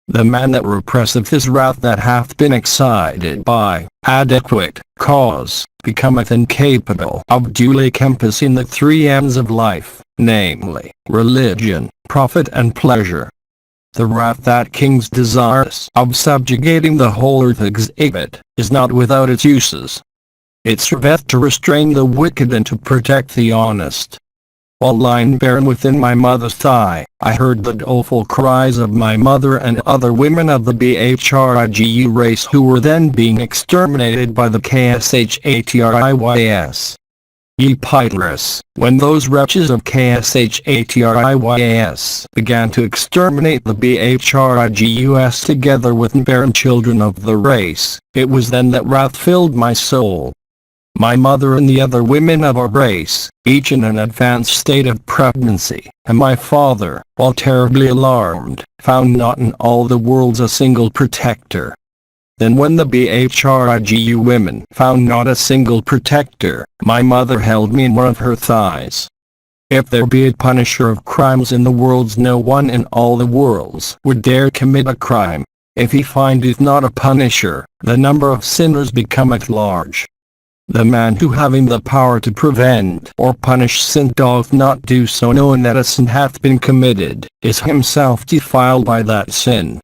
A: The man that represseth his wrath that hath been excited by adequate cause, becometh incapable of duly compassing the 3 ends of life, namely, religion, profit and pleasure. The wrath that kings desirous of subjugating the whole earth exhibit, is not without its uses. It serveth to restrain the wicked and to protect the honest. While lying barren within my mother's thigh, I heard the doleful cries of my mother and other women of the Bhrigu race who were then being exterminated by the KSHATRIYS. Ye Pitris, when those wretches of KSHATRIYS began to exterminate the Bhrigus together with barren children of the race, it was then that wrath filled my soul. My mother and the other women of our race, each in an advanced state of pregnancy, and my father, while terribly alarmed, found not in all the worlds a single protector. Then when the Bhrigu women found not a single protector, my mother held me in one of her thighs. If there be a punisher of crimes in the worlds, no one in all the worlds would dare commit a crime. If he findeth not a punisher, the number of sinners becometh large. The man who having the power to prevent or punish sin doth not do so knowing that a sin hath been committed, is himself defiled by that sin.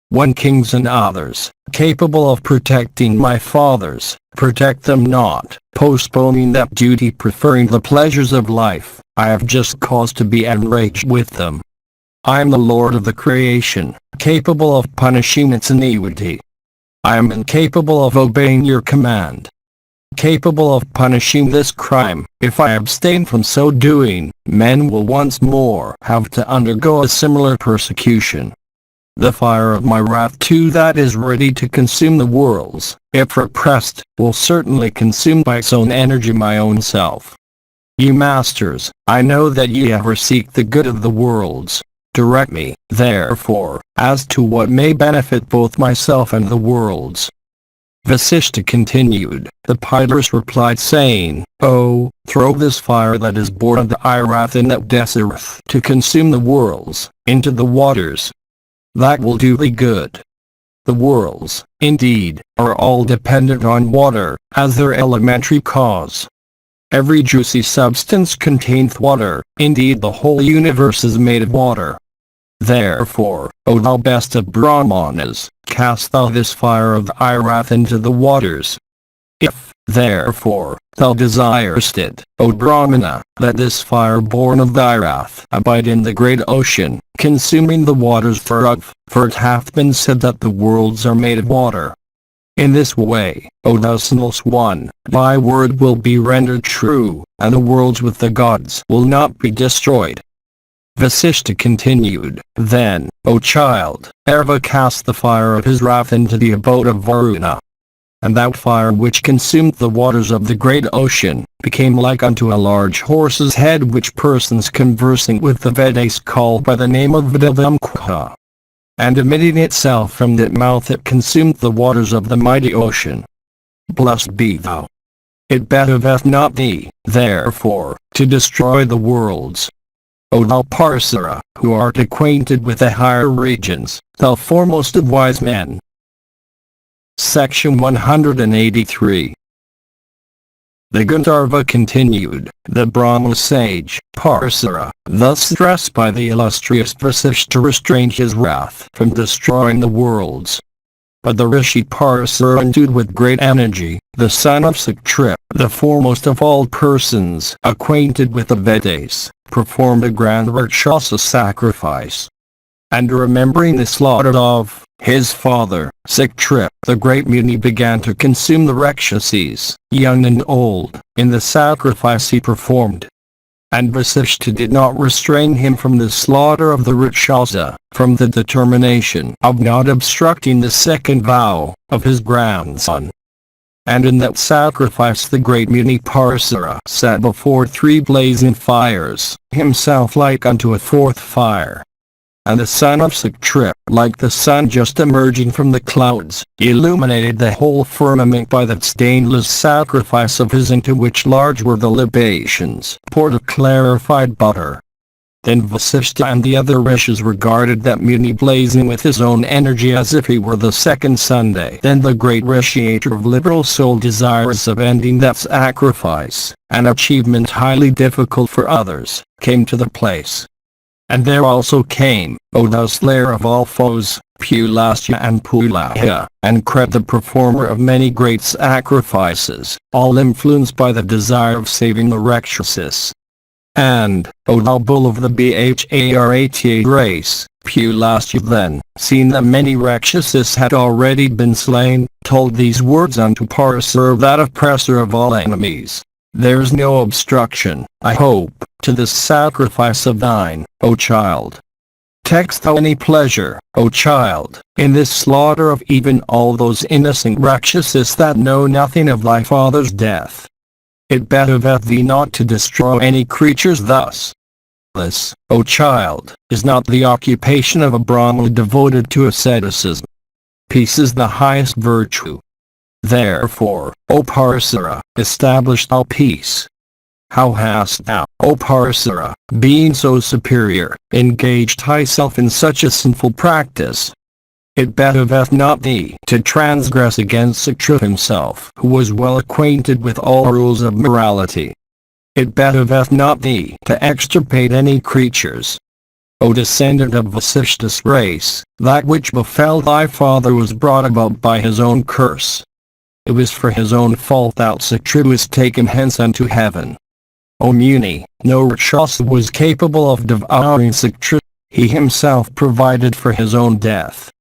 A: When kings and others, capable of protecting my fathers, protect them not, postponing that duty preferring the pleasures of life, I have just cause to be enraged with them. I am the Lord of the creation, capable of punishing its iniquity. I am incapable of obeying your command. Capable of punishing this crime, if I abstain from so doing, men will once more have to undergo a similar persecution. The fire of my wrath too that is ready to consume the worlds, if repressed, will certainly consume by its own energy my own self. Ye masters, I know that ye ever seek the good of the worlds. Direct me, therefore, as to what may benefit both myself and the worlds. Vasishtha continued, the Pitris replied saying, O, throw this fire that is born of the Irath and that desireth to consume the worlds, into the waters. That will do thee good. The worlds, indeed, are all dependent on water, as their elementary cause. Every juicy substance containeth water, indeed the whole universe is made of water. Therefore, O thou best of Brahmanas, cast thou this fire of the Irath into the waters. If, therefore, thou desirest it, O Brahmana, that this fire born of the Irath abide in the great ocean, consuming the waters thereof, for it hath been said that the worlds are made of water. In this way, O thou sinless one, thy word will be rendered true, and the worlds with the gods will not be destroyed. Vasishtha continued, then, O child, Arva cast the fire of his wrath into the abode of Varuna. And that fire which consumed the waters of the great ocean, became like unto a large horse's head which persons conversing with the Vedas call by the name of Vedavamkha. And emitting itself from that mouth it consumed the waters of the mighty ocean. Blessed be thou. It behoveth not thee, therefore, to destroy the worlds. O thou Parsara, who art acquainted with the higher regions, thou foremost of wise men. Section 183. The Gandharva continued, the Brahma sage, Parsara, thus addressed by the illustrious Vasishtha, restrained his wrath from destroying the worlds. But the Rishi Parsara, endued with great energy, the son of Saktrip, the foremost of all persons acquainted with the Vedas, performed a grand Rakshasa sacrifice. And remembering the slaughter of his father, Saktrip, the great Muni began to consume the Rakshasas, young and old, in the sacrifice he performed. And Vasishtha did not restrain him from the slaughter of the Rakshasa, from the determination of not obstructing the second vow of his grandson. And in that sacrifice the great Muni Parsara sat before 3 blazing fires, himself like unto a 4th fire. And the son of Saktrip, like the sun just emerging from the clouds, illuminated the whole firmament by that stainless sacrifice of his, into which large were the libations poured of clarified butter. Then Vasishtha and the other rishis regarded that Muni blazing with his own energy as if he were the second Sunday. Then the great Rishiator of liberal soul, desirous of ending that sacrifice, an achievement highly difficult for others, came to the place. And there also came, O thou slayer of all foes, Pulasya and Pulahya, and Kret, the performer of many great sacrifices, all influenced by the desire of saving the Rakshasas. And, O thou bull of the Bharata race, Pulasya then, seeing that many Rakshasas had already been slain, told these words unto Parsara, that oppressor of all enemies. There's no obstruction, I hope, to this sacrifice of thine, O child. Takest thou any pleasure, O child, in this slaughter of even all those innocent Rakshasas that know nothing of thy father's death? It behoveth thee not to destroy any creatures thus. This, O child, is not the occupation of a Brahmana devoted to asceticism. Peace is the highest virtue. Therefore, O Parsara, establish thou peace. How hast thou, O Parsara, being so superior, engaged thyself in such a sinful practice? It behoveth not thee to transgress against Saktrip himself, who was well acquainted with all rules of morality. It behoveth not thee to extirpate any creatures. O descendant of Vasishtha's race, that which befell thy father was brought about by his own curse. It was for his own fault that Saktrip was taken hence unto heaven. O Muni, no Rakshasa was capable of devouring Saktrip, he himself provided for his own death.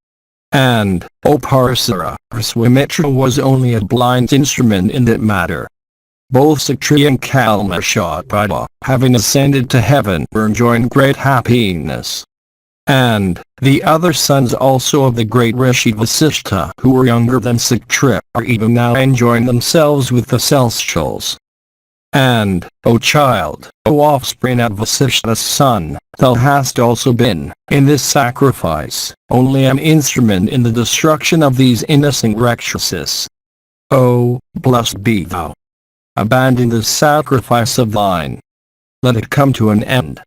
A: And, O Parsara, Swamitra was only a blind instrument in that matter. Both Saktri and Kalmashapada, having ascended to heaven, were enjoying great happiness. And, the other sons also of the great Rishi Vasishtha, who were younger than Saktrip, are even now enjoying themselves with the celestials. And, O child, O offspring of Vasishtha's son, thou hast also been, in this sacrifice, only an instrument in the destruction of these innocent Rakshasas. O, blessed be thou! Abandon this sacrifice of thine. Let it come to an end.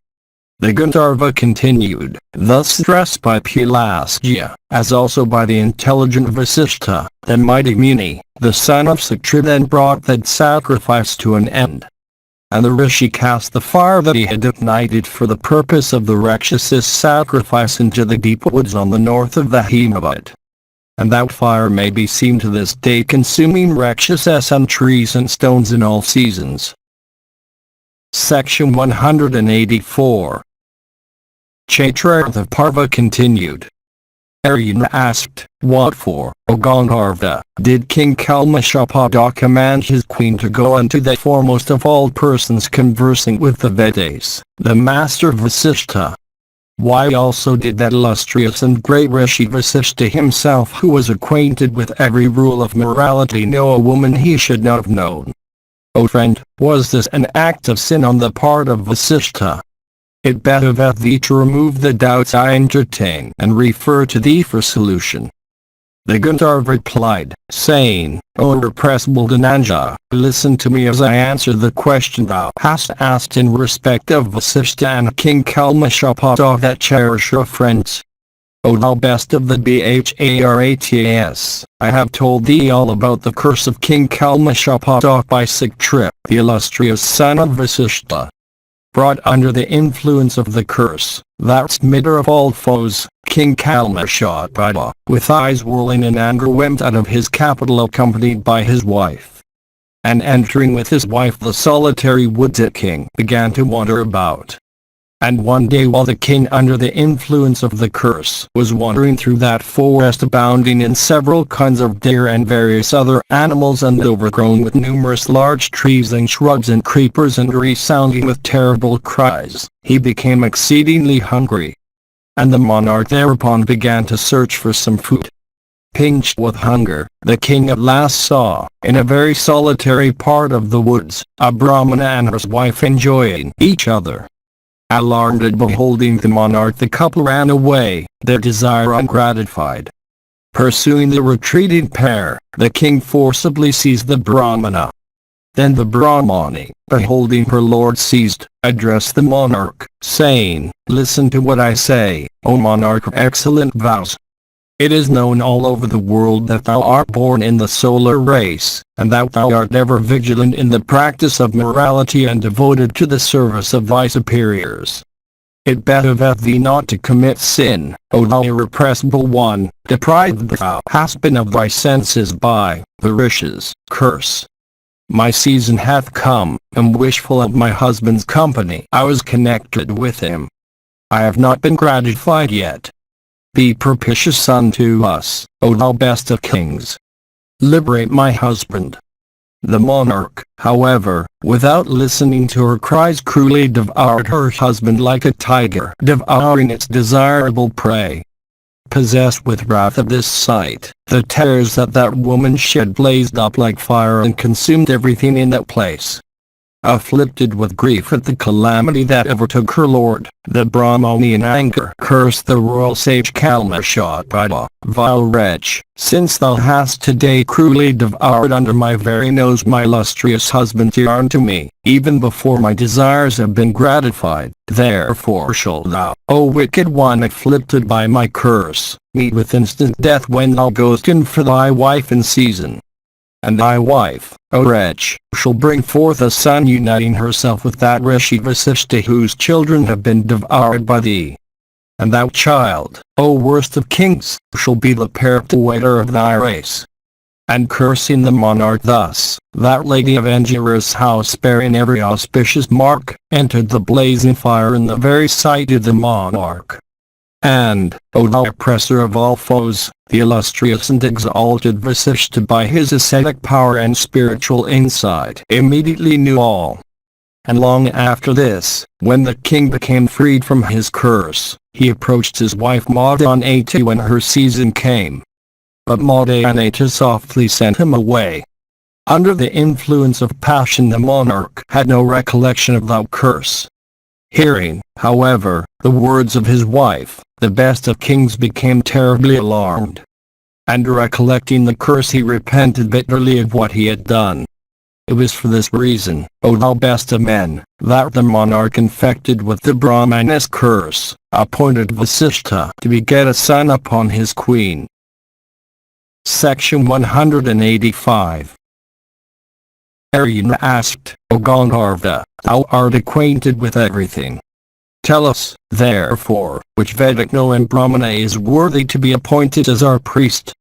A: The Gandharva continued, thus addressed by Pulasya, as also by the intelligent Vasishtha, the mighty Muni, the son of Saktrip, then brought that sacrifice to an end. And the Rishi cast the fire that he had ignited for the purpose of the Rakshasas sacrifice into the deep woods on the north of the Himavat. And that fire may be seen to this day, consuming Rakshasas and trees and stones in all seasons. Section 184. Chaitraratha Parva continued. Arjuna asked, what for, O Gandharva, did King Kalmashapada command his queen to go unto the foremost of all persons conversing with the Vedas, the master Vasishtha? Why also did that illustrious and great Rishi Vasishtha himself, who was acquainted with every rule of morality, know a woman he should not have known? O friend, was this an act of sin on the part of Vasishtha? It behoveth thee to remove the doubts I entertain and refer to thee for solution. The Gandharva replied, saying, O irrepressible Dhananjaya, listen to me as I answer the question thou hast asked in respect of Vasishtha and King Kalmashapata that cherish your friends. O thou best of the Bharatas, I have told thee all about the curse of King Kalmashapata by Siktrip, the illustrious son of Vasishtha. Brought under the influence of the curse, that smitter of all foes, King Kalmashapata, with eyes whirling in anger went out of his capital accompanied by his wife. And entering with his wife the solitary woods, the king began to wander about. And one day while the king under the influence of the curse was wandering through that forest abounding in several kinds of deer and various other animals and overgrown with numerous large trees and shrubs and creepers and resounding with terrible cries, he became exceedingly hungry. And the monarch thereupon began to search for some food. Pinched with hunger, the king at last saw, in a very solitary part of the woods, a Brahmana and his wife enjoying each other. Alarmed at beholding the monarch, the couple ran away, their desire ungratified. Pursuing the retreating pair, the king forcibly seized the Brahmana. Then the Brahmani, beholding her lord seized, addressed the monarch, saying, Listen to what I say, O monarch of excellent vows. It is known all over the world that thou art born in the solar race, and that thou art ever vigilant in the practice of morality and devoted to the service of thy superiors. It behoveth thee not to commit sin, O thou irrepressible one, deprived thou hast been of thy senses by the Rishis' curse. My season hath come, and wishful of my husband's company I was connected with him. I have not been gratified yet. Be propitious unto us, O thou best of kings. Liberate my husband. The monarch, however, without listening to her cries, cruelly devoured her husband like a tiger devouring its desirable prey. Possessed with wrath at this sight, the tears that woman shed blazed up like fire and consumed everything in that place. Afflicted with grief at the calamity that overtook her lord, the Brahmani in anger cursed the royal sage Kalmashapata, vile wretch, since thou hast today cruelly devoured under my very nose my illustrious husband dear unto me, even before my desires have been gratified, therefore shalt thou, O wicked one afflicted by my curse, meet with instant death when thou goest in for thy wife in season. And thy wife, O wretch, shall bring forth a son uniting herself with that Rishi Vasishtha whose children have been devoured by thee. And thou child, O worst of kings, shall be the perpetuator of thy race. And cursing the monarch thus, that lady of Angira's house bearing every auspicious mark, entered the blazing fire in the very sight of the monarch. And, O thou oppressor of all foes, the illustrious and exalted Vasishtha by his ascetic power and spiritual insight immediately knew all. And long after this, when the king became freed from his curse, he approached his wife Madanata when her season came. But Madanata softly sent him away. Under the influence of passion the monarch had no recollection of that curse. Hearing, however, the words of his wife, the best of kings became terribly alarmed. And recollecting the curse he repented bitterly of what he had done. It was for this reason, O thou best of men, that the monarch infected with the Brahmana's curse, appointed Vasishtha to beget a son upon his queen. Section 185. Arjuna asked, O Gandharva, thou art acquainted with everything. Tell us, therefore, which Vedic and Brahmana is worthy to be appointed as our priest.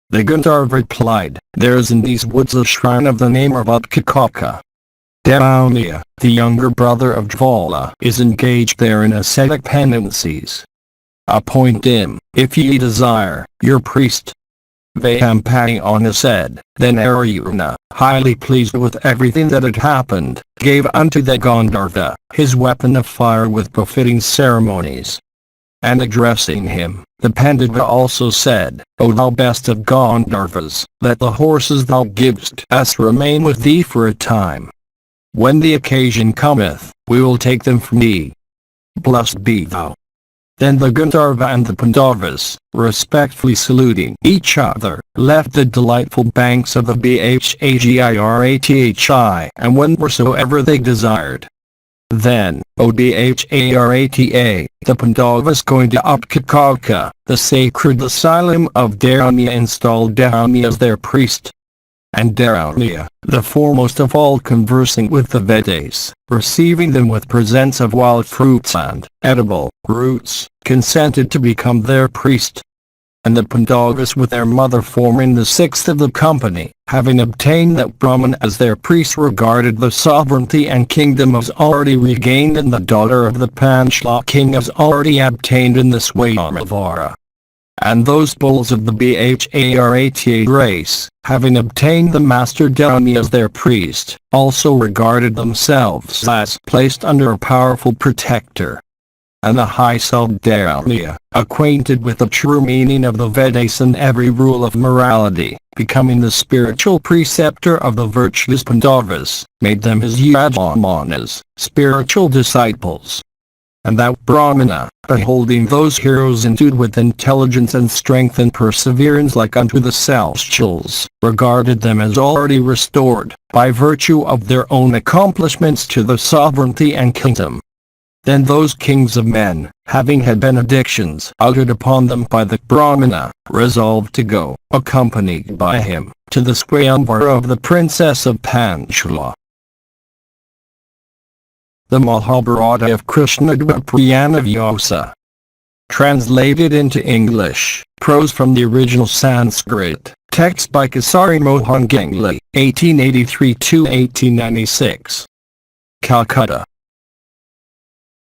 A: The Gandharva replied, There is in these woods a shrine of the name of Utkakaka. Dauniya, the younger brother of Jvala, is engaged there in ascetic penances. Appoint him, if ye desire, your priest. Vayampayana said, Then Arjuna, highly pleased with everything that had happened, gave unto the Gandharva his weapon of fire with befitting ceremonies. And addressing him, the Pandava also said, O thou best of Gandharvas, let the horses thou givest us remain with thee for a time. When the occasion cometh, we will take them from thee. Blessed be thou. Then the Gandharva and the Pandavas, respectfully saluting each other, left the delightful banks of the Bhagrathi and went wheresoever they desired. Then, Odbharata, the Pandavas going to Upkakaka, the sacred asylum of Dharmya, installed Dharmya as their priest. And Dharmya, the foremost of all, conversing with the Vedas, receiving them with presents of wild fruits and edible roots, consented to become their priest. And the Pandavas with their mother, forming the sixth of the company, having obtained that Brahman as their priest, regarded the sovereignty and kingdom as already regained, and the daughter of the Panchala king as already obtained in the Swayamvara. And those bulls of the Bhagrata race, having obtained the master Dharmya as their priest, also regarded themselves as placed under a powerful protector. And the high self Dharmya, acquainted with the true meaning of the Vedas and every rule of morality, becoming the spiritual preceptor of the virtuous Pandavas, made them his Yajamanas, spiritual disciples. And that Brahmana, beholding those heroes endued with intelligence and strength and perseverance like unto the celestials, regarded them as already restored, by virtue of their own accomplishments, to the sovereignty and kingdom. Then those kings of men, having had benedictions uttered upon them by the Brahmana, resolved to go, accompanied by him, to the Swayamvara of the princess of Panchala. The Mahabharata of KRISHNA-DWAIPAYANA VYASA. Translated into English, prose from the original Sanskrit text by Kisari Mohan Ganguli, 1883–1896. Calcutta.